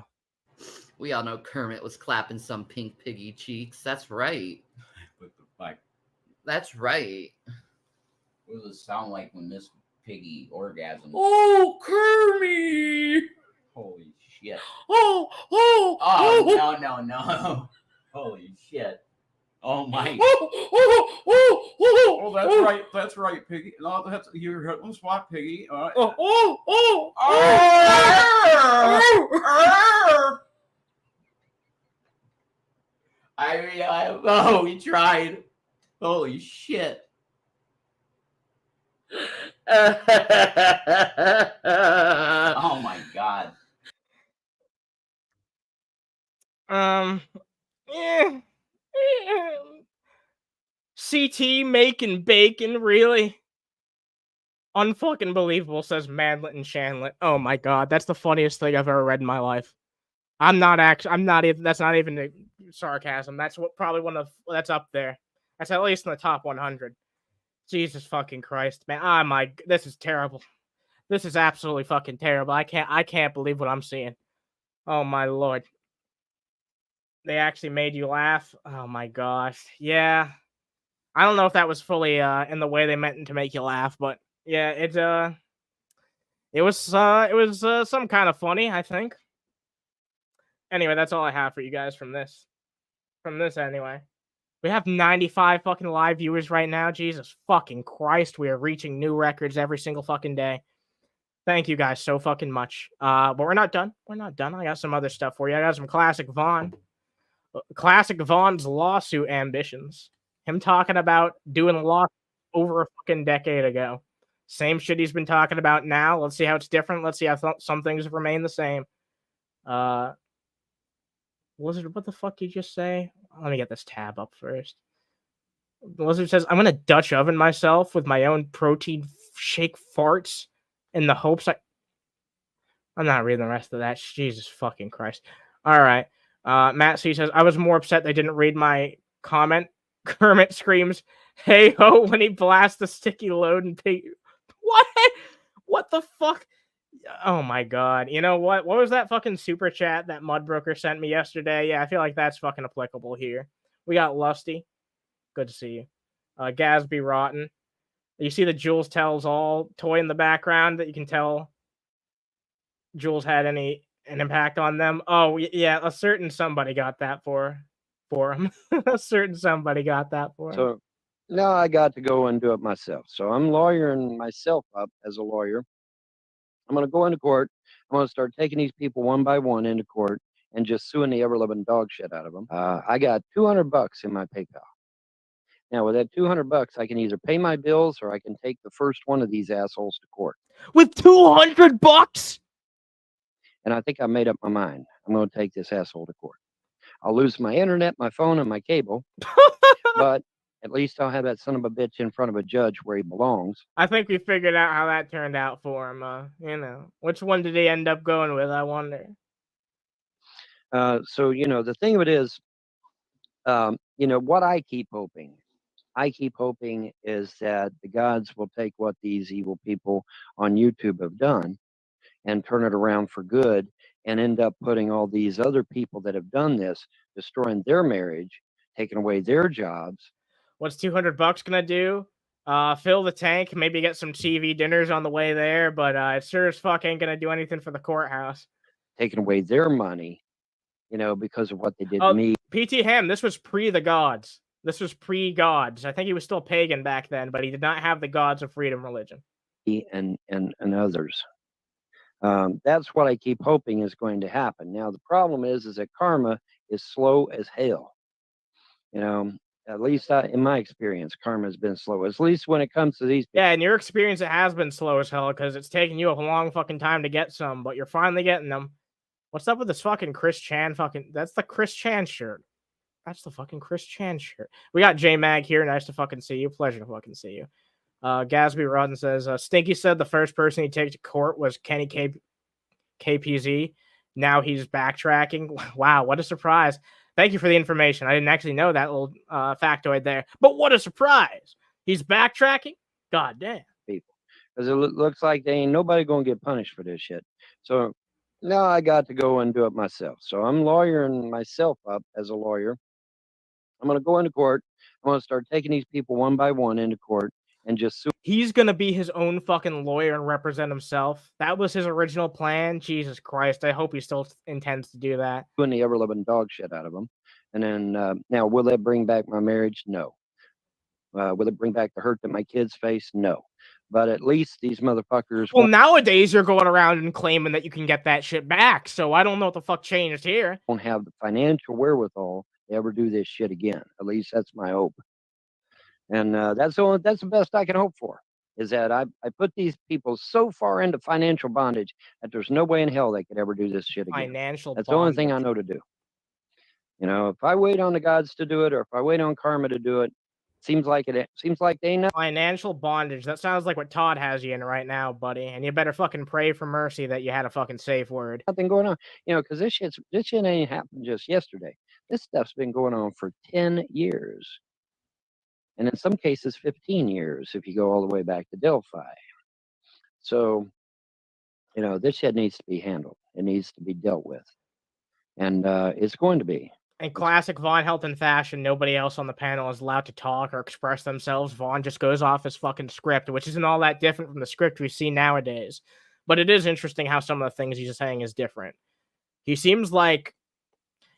We all know Kermit was clapping some pink piggy cheeks. That's right. With the like, That's right. what does it sound like when Miss Piggy orgasms? Oh, Kermit! Holy shit! Oh, No! Holy shit! Oh my! Oh, That's right, Piggy. No, that's you're hitting spot, Piggy. We tried. Holy shit! Oh my god! Yeah. CT making bacon, really? Unfucking believable, says Manlet and Shanlet. Oh my god, that's the funniest thing I've ever read in my life. I'm not even, that's not even a sarcasm. That's that's up there. That's at least in the top 100. Jesus fucking Christ, man. Ah, this is terrible. This is absolutely fucking terrible. I can't believe what I'm seeing. Oh my lord. They actually made you laugh. Oh my gosh. Yeah. I don't know if that was fully in the way they meant to make you laugh, but yeah, it was some kind of funny, I think. Anyway, that's all I have for you guys from this. From this anyway. We have 95 fucking live viewers right now. Jesus fucking Christ, we are reaching new records every single fucking day. Thank you guys so fucking much. But we're not done. We're not done. I got some other stuff for you. I got some Classic Vaughn. Classic Vaughn's lawsuit ambitions. Him talking about doing a lawsuit over a fucking decade ago. Same shit he's been talking about now. Let's see how it's different. Let's see how some things remain the same. Blizzard, what the fuck did you just say? Let me get this tab up first. Blizzard says, I'm gonna Dutch oven myself with my own protein shake farts in the hopes I'm not reading the rest of that. Jesus fucking Christ. All right. Matt C says, I was more upset they didn't read my comment. Kermit screams, hey ho, when he blasts the sticky load and pig. What? What the fuck? Oh my god. You know what? What was that fucking super chat that Mudbrooker sent me yesterday? Yeah, I feel like that's fucking applicable here. We got Lusty. Good to see you. Gasby Rotten. You see the Jules Tells All toy in the background that you can tell Jules had an impact on them. Oh, yeah, a certain somebody got that for him. A certain somebody got that for him. So now I got to go and do it myself. So I'm lawyering myself up as a lawyer. I'm going to go into court. I'm going to start taking these people one by one into court and just suing the ever-living dog shit out of them. I got $200 in my PayPal. Now, with that $200, I can either pay my bills or I can take the first one of these assholes to court. With $200? And I think I made up my mind. I'm going to take this asshole to court. I'll lose my internet, my phone, and my cable. But at least I'll have that son of a bitch in front of a judge where he belongs. I think we figured out how that turned out for him. Which one did he end up going with, I wonder? So, the thing of it is, what I keep hoping is that the gods will take what these evil people on YouTube have done and turn it around for good and end up putting all these other people that have done this, destroying their marriage, taking away their jobs. What's $200 gonna do? Fill the tank, maybe get some TV dinners on the way there, but it sure as fuck ain't gonna do anything for the courthouse. Taking away their money, because of what they did to me. PT Ham, this was pre the gods. This was pre-gods. I think he was still pagan back then, but he did not have the gods of freedom religion. And others. That's what I keep hoping is going to happen. Now, the problem is that karma is slow as hell. At least in my experience, karma has been slow. At least when it comes to these people. Yeah, in your experience, it has been slow as hell because it's taken you a long fucking time to get some, but you're finally getting them. What's up with this fucking Chris Chan that's the Chris Chan shirt. That's the fucking Chris Chan shirt. We got J Mag here. Nice to fucking see you. Pleasure to fucking see you. Gasby Rodden says, Stinky said the first person he'd take to court was Kenny KPZ. Now he's backtracking. Wow, what a surprise. Thank you for the information. I didn't actually know that little factoid there. But what a surprise. He's backtracking? God damn. People. because it looks like they ain't nobody gonna get punished for this shit. So now I got to go and do it myself. So I'm lawyering myself up as a lawyer. I'm gonna go into court. I'm gonna start taking these people one by one into court and just sue. He's gonna be his own fucking lawyer and represent himself. That was his original plan. Jesus Christ! I hope he still intends to do that. Doing the ever-loving dog shit out of them. And then now, will that bring back my marriage? No. Will it bring back the hurt that my kids face? No. But at least these motherfuckers. Well, nowadays you're going around and claiming that you can get that shit back. So I don't know what the fuck changed here. Won't have the financial wherewithal to ever do this shit again. At least that's my hope. And that's the best I can hope for. Is that I put these people so far into financial bondage that there's no way in hell they could ever do this shit again. Financial That's the only thing I know to do. You know, if I wait on the gods to do it, or if I wait on karma to do it, seems like they know. Financial bondage. That sounds like what Todd has you in right now, buddy. And you better fucking pray for mercy that you had a fucking safe word. Nothing going on. You know, because this shit ain't happened just yesterday. This stuff's been going on for 10 years. And in some cases, 15 years, if you go all the way back to Delphi. So, you know, this shit needs to be handled. It needs to be dealt with. And it's going to be. In classic Von Helton fashion, nobody else on the panel is allowed to talk or express themselves. Vaughn just goes off his fucking script, which isn't all that different from the script we see nowadays. But it is interesting how some of the things he's saying is different. He seems like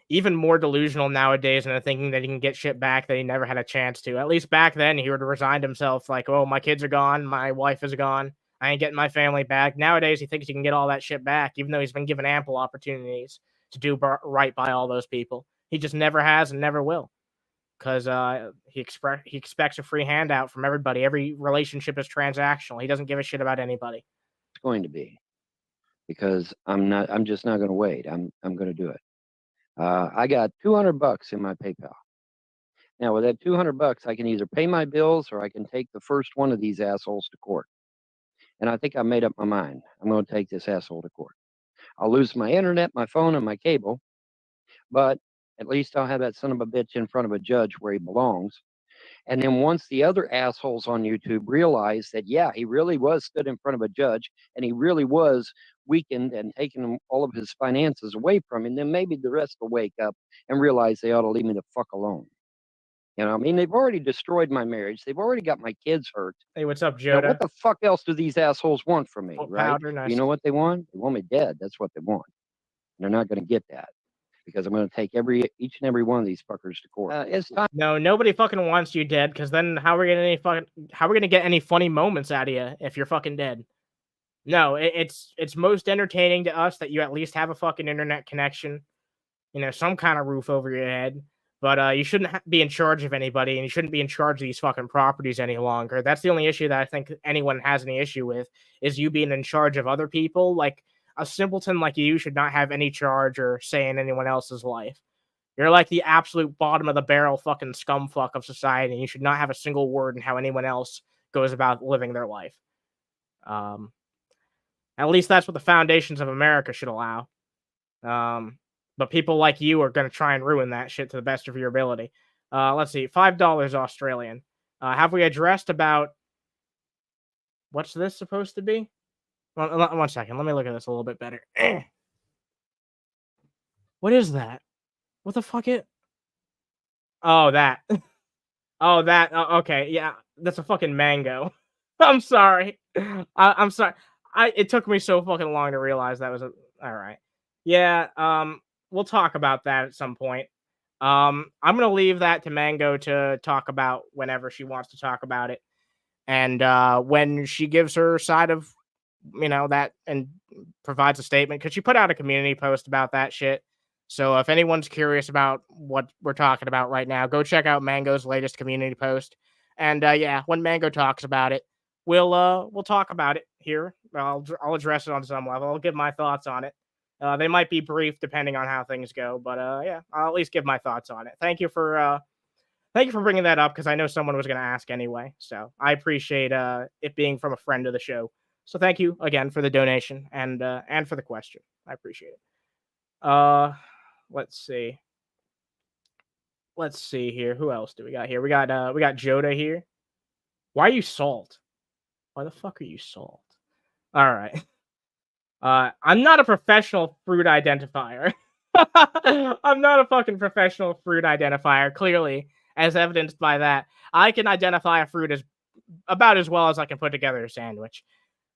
even more delusional nowadays and thinking that he can get shit back that he never had a chance to. At least back then, he would have resigned himself like, oh, my kids are gone, my wife is gone, I ain't getting my family back. Nowadays, he thinks he can get all that shit back, even though he's been given ample opportunities to do right by all those people. He just never has and never will, because he expects a free handout from everybody. Every relationship is transactional. He doesn't give a shit about anybody. It's going to be, because I'm just not going to wait. I'm going to do it. I got $200 in my PayPal. Now with that $200, I can either pay my bills or I can take the first one of these assholes to court. And I think I made up my mind. I'm going to take this asshole to court. I'll lose my internet, my phone, and my cable, but at least I'll have that son of a bitch in front of a judge where he belongs. And then once the other assholes on YouTube realize that, yeah, he really was stood in front of a judge and he really was weakened and taken all of his finances away from him, then maybe the rest will wake up and realize they ought to leave me the fuck alone. You know, I mean, they've already destroyed my marriage. They've already got my kids hurt. Hey, what's up, Joda? Now, what the fuck else do these assholes want from me, right? Powder, nice. You know what they want? They want me dead. That's what they want. And they're not going to get that, because I'm going to take each and every one of these fuckers to court. It's time. No, nobody fucking wants you dead, because then how are we gonna get any funny moments out of you if you're fucking dead? No, it's most entertaining to us that you at least have a fucking internet connection, you know, some kind of roof over your head. But you shouldn't be in charge of anybody, and you shouldn't be in charge of these fucking properties any longer. That's the only issue that I think anyone has any issue with, is you being in charge of other people. Like, a simpleton like you should not have any charge or say in anyone else's life. You're like the absolute bottom of the barrel fucking scumfuck of society, and you should not have a single word in how anyone else goes about living their life. At least that's what the foundations of America should allow. But people like you are going to try and ruin that shit to the best of your ability. Let's see, $5 Australian. Have we addressed about what's this supposed to be? One second. Let me look at this a little bit better. What is that? What the fuck it? Oh, that. Oh, that. Okay, yeah, that's a fucking mango. I'm sorry. I'm sorry. It took me so fucking long to realize that was all right. Yeah. We'll talk about that at some point. I'm gonna leave that to Mango to talk about whenever she wants to talk about it, and when she gives her side of, you know, that and provides a statement, because she put out a community post about that shit. So if anyone's curious about what we're talking about right now, go check out Mango's latest community post. And yeah, when Mango talks about it, we'll talk about it here. I'll address it on some level. I'll give my thoughts on it. They might be brief depending on how things go, but yeah, I'll at least give my thoughts on it. Thank you for bringing that up, because I know someone was going to ask anyway. So I appreciate it being from a friend of the show. So thank you again for the donation and for the question. I appreciate it. Let's see. Let's see here. Who else do we got here? We got Joda here. Why are you salt? Why the fuck are you salt? All right. I'm not a professional fruit identifier. I'm not a fucking professional fruit identifier, clearly, as evidenced by that. I can identify a fruit as about as well as I can put together a sandwich.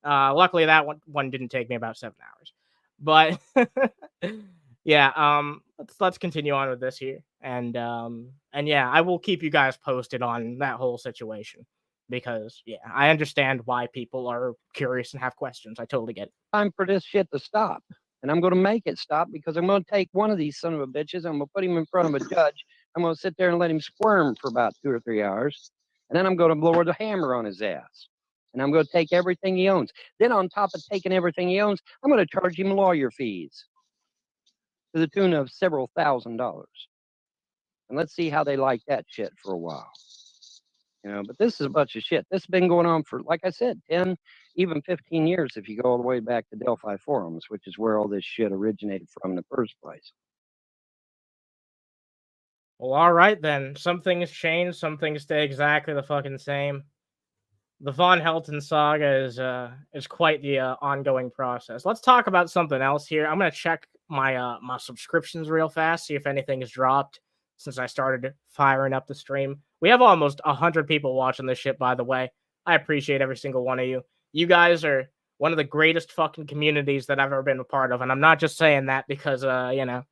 Luckily, that one didn't take me about 7 hours. But yeah, let's continue on with this here, and yeah, I will keep you guys posted on that whole situation because yeah, I understand why people are curious and have questions. I totally get it. Time for this shit to stop. And I'm going to make it stop because I'm going to take one of these son of a bitches. I'm going to put him in front of a judge. I'm going to sit there and let him squirm for about 2 or 3 hours. And then I'm going to blow the hammer on his ass. And I'm going to take everything he owns. Then on top of taking everything he owns, I'm going to charge him lawyer fees to the tune of several $1,000s. And let's see how they like that shit for a while. You know, but this is a bunch of shit. This has been going on for, like I said, 10, even 15 years if you go all the way back to Delphi forums, which is where all this shit originated from in the first place. Well, all right then. Some things change, some things stay exactly the fucking same. The Von Helton saga is quite the ongoing process. Let's talk about something else here. I'm gonna check my my subscriptions real fast, see if anything has dropped since I started firing up the stream. We have almost 100 people watching this shit, by the way. I appreciate every single one of you. You guys are one of the greatest fucking communities that I've ever been a part of, and I'm not just saying that because you know,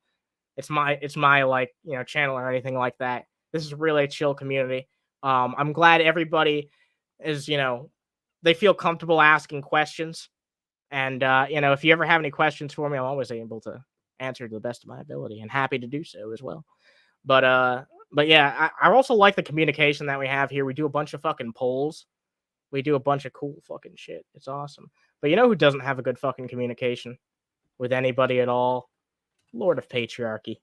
it's my like, you know, channel or anything like that. This is really a chill community. I'm glad everybody is, you know, they feel comfortable asking questions. And, you know, if you ever have any questions for me, I'm always able to answer to the best of my ability and happy to do so as well. But yeah, I also like the communication that we have here. We do a bunch of fucking polls. We do a bunch of cool fucking shit. It's awesome. But you know who doesn't have a good fucking communication with anybody at all? Lord of Patriarchy.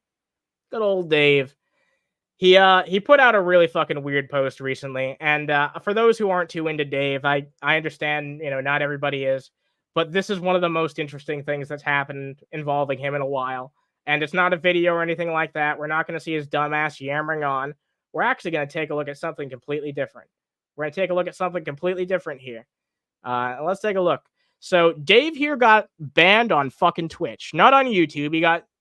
Good old Dave. He put out a really fucking weird post recently, and for those who aren't too into Dave, I understand, you know, not everybody is, but this is one of the most interesting things that's happened involving him in a while, and it's not a video or anything like that. We're not going to see his dumbass yammering on. We're actually going to take a look at something completely different. We're going to take a look at something completely different here. Let's take a look. So Dave here got banned on fucking Twitch, not on YouTube.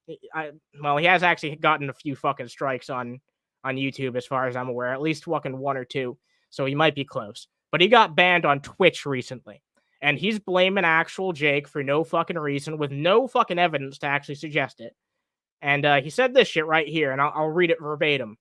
He has actually gotten a few fucking strikes on YouTube, as far as I'm aware, at least fucking 1 or 2. So he might be close. But he got banned on Twitch recently. And he's blaming ActualJake for no fucking reason, with no fucking evidence to actually suggest it. And he said this shit right here, and I'll read it verbatim.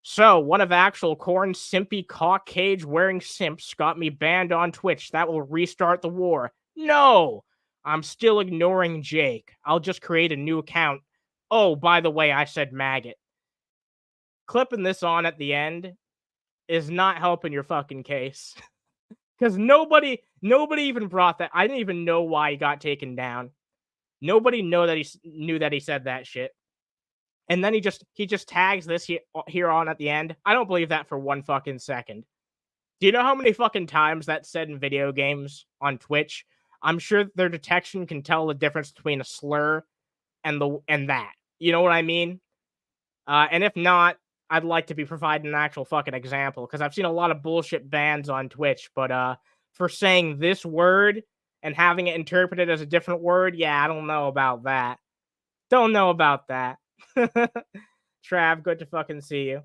So, one of actual Corn's simpy cock cage wearing simps got me banned on Twitch. That will restart the war. No! I'm still ignoring Jake. I'll just create a new account. Oh, by the way, I said maggot. Clipping this on at the end is not helping your fucking case. Because nobody even brought that. I didn't even know why he got taken down. Nobody knew that he said that shit. And then he just tags this here on at the end. I don't believe that for 1 fucking second. Do you know how many fucking times that's said in video games on Twitch? I'm sure their detection can tell the difference between a slur and that. You know what I mean? And if not, I'd like to be provided an actual fucking example, because I've seen a lot of bullshit bans on Twitch, but for saying this word and having it interpreted as a different word, yeah, I don't know about that. Don't know about that. Trav, good to fucking see you.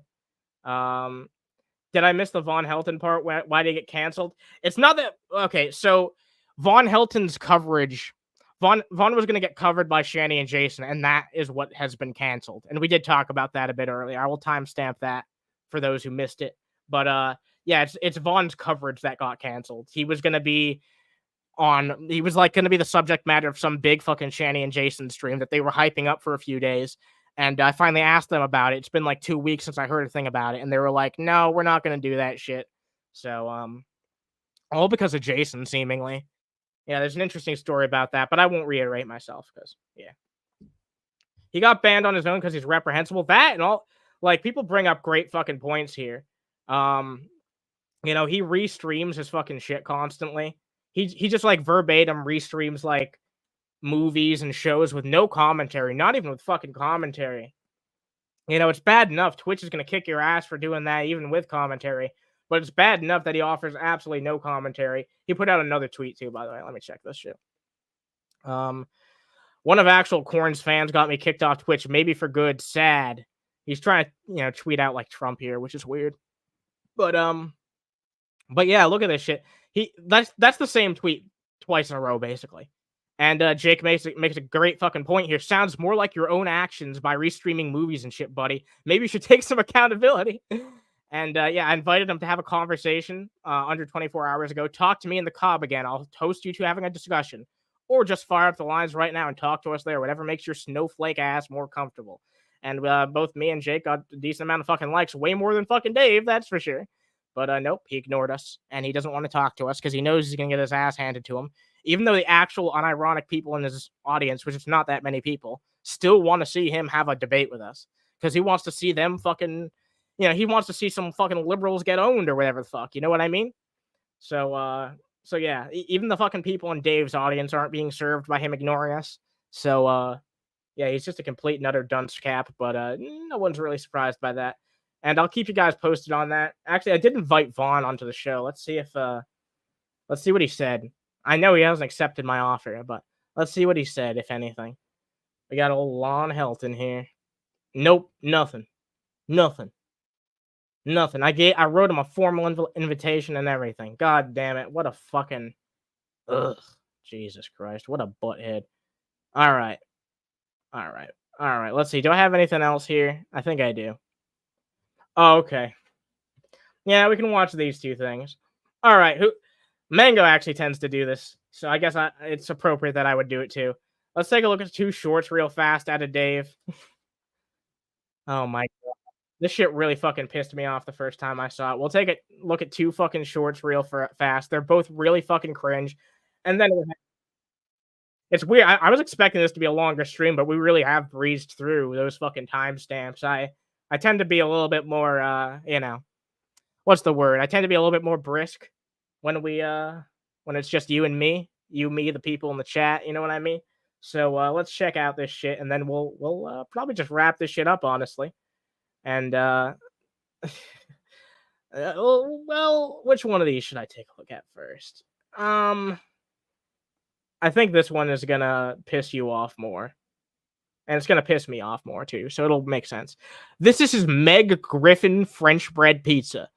Did I miss the Von Helton part? Why did it get canceled? It's not that... Okay, so Von Helton's coverage... Von was going to get covered by Shanny and Jason, and that is what has been canceled. And we did talk about that a bit earlier. I will timestamp that for those who missed it. But yeah, it's Von's coverage that got canceled. He was going to be he was like going to be the subject matter of some big fucking Shanny and Jason stream that they were hyping up for a few days. And I finally asked them about it. It's been like 2 weeks since I heard a thing about it. And they were like, no, we're not going to do that shit. So, all because of Jason, seemingly. Yeah, there's an interesting story about that, but I won't reiterate myself because, yeah. He got banned on his own because he's reprehensible. That and all, like, people bring up great fucking points here. You know, he restreams his fucking shit constantly. He just, like, verbatim restreams, like, movies and shows with no commentary, not even with fucking commentary. You know, it's bad enough. Twitch is going to kick your ass for doing that, even with commentary. but it's bad enough that he offers absolutely no commentary. He put out another tweet too, by the way. Let me check this shit. One of Actual Corn's fans got me kicked off Twitch, maybe for good. Sad. He's trying to, tweet out like Trump here, which is weird. But yeah, look at this shit. That's the same tweet twice in a row, basically. And Jake makes a great fucking point here. Sounds more like your own actions by restreaming movies and shit, buddy. Maybe you should take some accountability. And yeah, I invited him to have a conversation under 24 hours ago. Talk to me in the Cobb again. I'll toast you to having a discussion. Or just fire up the lines right now and talk to us there. Whatever makes your snowflake ass more comfortable. And both me and Jake got a decent amount of fucking likes. Way more than fucking Dave, that's for sure. But nope, he ignored us. And he doesn't want to talk to us because he knows he's going to get his ass handed to him. Even though the actual unironic people in his audience, which is not that many people, still want to see him have a debate with us. Because he wants to see them fucking... he wants to see some fucking liberals get owned or whatever the fuck. You know what I mean? So yeah, even the fucking people in Dave's audience aren't being served by him ignoring us. So yeah, he's just a complete and utter dunce cap, but no one's really surprised by that. And I'll keep you guys posted on that. Actually, I did invite Vaughn onto the show. Let's see what he said. I know he hasn't accepted my offer, but let's see what he said, if anything. We got old Lon Helton here. Nope, nothing. I wrote him a formal invitation and everything. God damn it. What a fucking... Ugh. Jesus Christ. What a butthead. All right. Let's see. Do I have anything else here? I think I do. Oh, okay. Yeah, we can watch these two things. All right. Mango actually tends to do this, so I guess it's appropriate that I would do it too. Let's take a look at two shorts real fast out of Dave. Oh my God. This shit really fucking pissed me off the first time I saw it. We'll take a look at two fucking shorts real fast. They're both really fucking cringe. And then it's weird. I was expecting this to be a longer stream, but we really have breezed through those fucking timestamps. I tend to be a little bit more, what's the word? I tend to be a little bit more brisk when it's just you and me, the people in the chat. You know what I mean? So let's check out this shit, and then we'll probably just wrap this shit up, honestly. And well, which one of these should I take a look at first? I think this one is gonna piss you off more, and it's gonna piss me off more too, so it'll make sense. This is his Meg Griffin French bread pizza.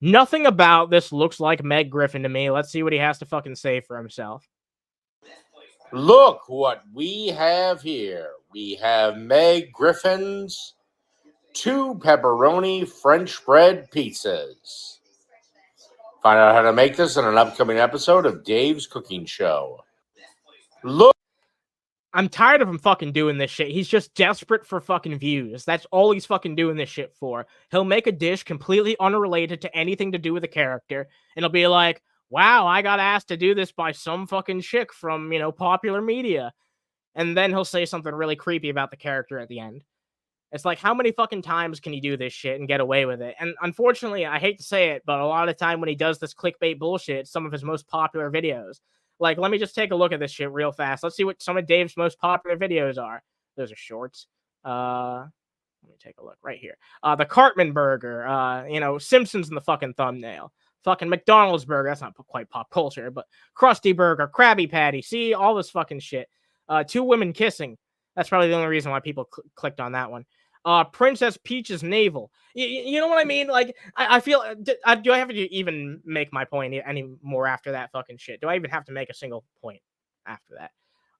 Nothing about this looks like Meg Griffin to me. Let's see what he has to fucking say for himself. Look what we have here. We have Meg Griffin's 2 pepperoni French bread pizzas. Find out how to make this in an upcoming episode of Dave's Cooking Show. Look. I'm tired of him fucking doing this shit. He's just desperate for fucking views. That's all he's fucking doing this shit for. He'll make a dish completely unrelated to anything to do with the character, and he'll be like, wow, I got asked to do this by some fucking chick from, popular media. And then he'll say something really creepy about the character at the end. It's like, how many fucking times can he do this shit and get away with it? And unfortunately, I hate to say it, but a lot of the time when he does this clickbait bullshit, it's some of his most popular videos. Like, let me just take a look at this shit real fast. Let's see what some of Dave's most popular videos are. Those are shorts. Let me take a look right here. The Cartman burger, Simpsons in the fucking thumbnail. Fucking McDonald's burger. That's not quite pop culture, but Krusty Burger, Krabby Patty. See, all this fucking shit. 2 women kissing. That's probably the only reason why people clicked on that one. Princess Peach's navel. You know what I mean? Like, I feel... Do I have to even make my point any more after that fucking shit? Do I even have to make a single point after that?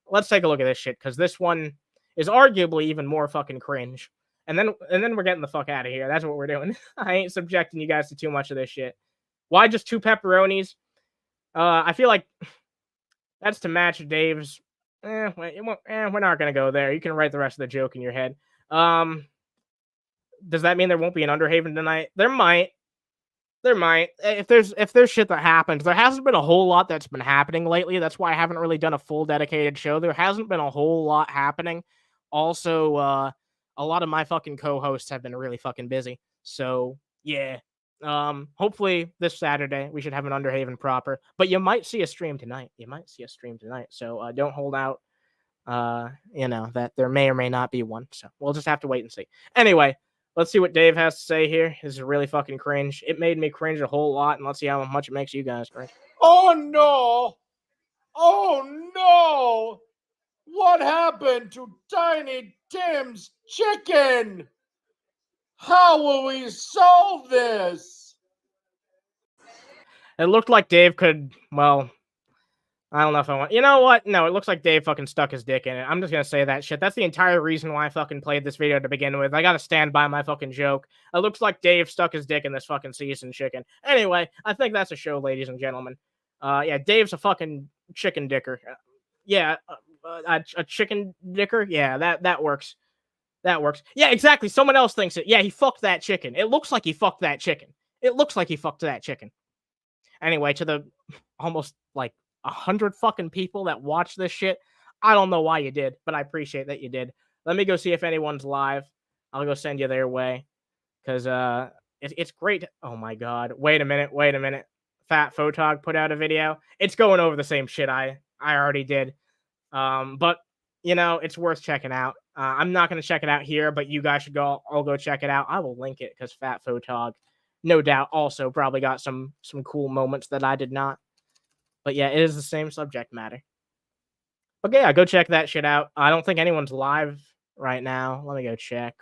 Let's take a look at this shit, because this one is arguably even more fucking cringe. And then we're getting the fuck out of here. That's what we're doing. I ain't subjecting you guys to too much of this shit. Why just 2 pepperonis? I feel like that's to match Dave's... we're not going to go there. You can write the rest of the joke in your head. Does that mean there won't be an Underhaven tonight? There might. If there's shit that happens. There hasn't been a whole lot that's been happening lately. That's why I haven't really done a full dedicated show. There hasn't been a whole lot happening. Also, a lot of my fucking co-hosts have been really fucking busy. So, yeah. Hopefully this Saturday we should have an Underhaven proper. But you might see a stream tonight. So, don't hold out. That there may or may not be one. So we'll just have to wait and see. Anyway, Let's see what Dave has to say here. This is really fucking cringe. It made me cringe a whole lot, and let's see how much it makes you guys cringe. Oh no! Oh no! What happened to Tiny Tim's chicken? How will we solve this? It looked like Dave could, well, I don't know if I want. You know what? No, it looks like Dave fucking stuck his dick in it. I'm just gonna say that shit. That's the entire reason why I fucking played this video to begin with. I gotta stand by my fucking joke. It looks like Dave stuck his dick in this fucking seasoned chicken. Anyway, I think that's a show, ladies and gentlemen. Yeah, Dave's a fucking chicken dicker. Yeah, a chicken dicker. Yeah, that works. That works. Yeah, exactly. Someone else thinks it. Yeah, he fucked that chicken. It looks like he fucked that chicken. It looks like he fucked that chicken. Anyway, to the almost like 100 fucking people that watch this shit, I don't know why you did, but I appreciate that you did. Let me go see if anyone's live. I'll go send you their way, because it's great. Oh my god! Wait a minute. Fat Photog put out a video. It's going over the same shit I already did. But you know, it's worth checking out. I'm not gonna check it out here, but you guys should go. I'll go check it out. I will link it because Fat Photog, no doubt, also probably got some cool moments that I did not. But yeah, it is the same subject matter. But yeah, go check that shit out. I don't think anyone's live right now. Let me go check.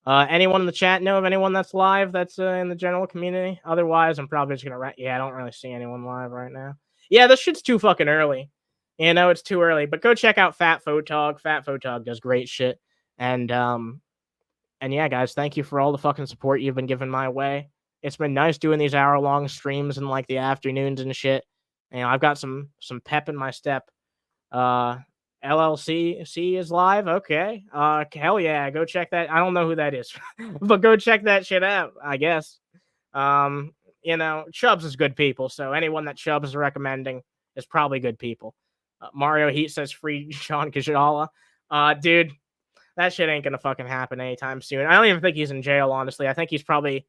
Anyone in the chat know of anyone that's live that's in the general community? Otherwise, I'm probably just gonna yeah, I don't really see anyone live right now. Yeah, this shit's too fucking early. You know, it's too early. But go check out Fat Photog. Fat Photog does great shit. And yeah, guys, thank you for all the fucking support you've been giving my way. It's been nice doing these hour-long streams in like the afternoons and shit. You know, I've got some pep in my step. LLC is live. Okay. Hell yeah, go check that. I don't know who that is, but go check that shit out, I guess. You know, Chubbs is good people, so anyone that Chubbs is recommending is probably good people. Mario Heat says free Sean Kajala. Dude, that shit ain't gonna fucking happen anytime soon. I don't even think he's in jail, honestly. I think he's probably,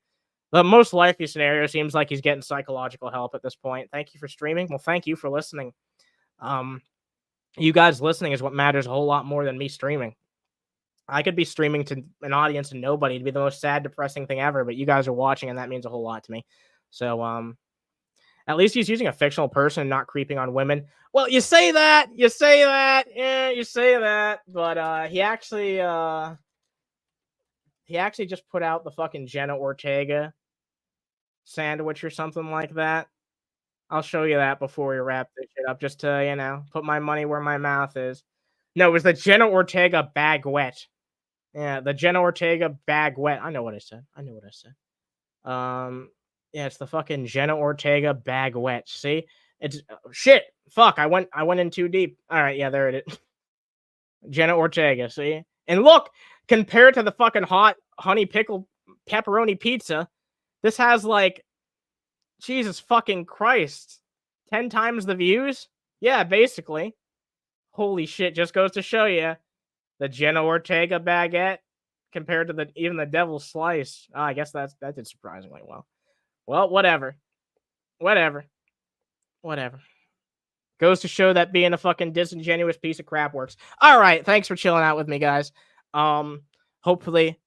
the most likely scenario seems like he's getting psychological help at this point. Thank you for streaming. Well, thank you for listening. You guys listening is what matters a whole lot more than me streaming. I could be streaming to an audience and nobody. It'd be the most sad, depressing thing ever, but you guys are watching and that means a whole lot to me. So, at least he's using a fictional person and not creeping on women. Well, you say that, yeah, you say that, but he actually just put out the fucking Jenna Ortega sandwich or something like that. I'll show you that before we wrap this shit up, just to, you know, put my money where my mouth is. No, it was the Jenna Ortega baguette. Yeah, the Jenna Ortega baguette. I know what I said. Yeah, it's the fucking Jenna Ortega baguette. See? It's shit. Fuck, I went in too deep. All right, yeah, there it is. Jenna Ortega, see? And look, compared to the fucking hot honey pickle pepperoni pizza, this has like, Jesus fucking Christ, 10 times the views? Yeah, basically. Holy shit, just goes to show you. The Jenna Ortega baguette compared to even the devil's slice. I guess that did surprisingly well. Well, whatever. Goes to show that being a fucking disingenuous piece of crap works. All right, thanks for chilling out with me, guys. Hopefully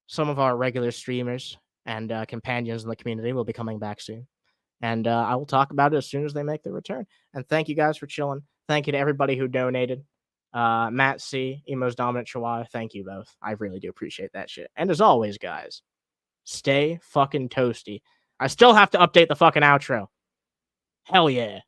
some of our regular streamers and companions in the community will be coming back soon. And I will talk about it as soon as they make their return. And thank you guys for chilling. Thank you to everybody who donated. Matt C, Emo's Dominant Chihuahua, thank you both. I really do appreciate that shit. And as always, guys, stay fucking toasty. I still have to update the fucking outro. Hell yeah.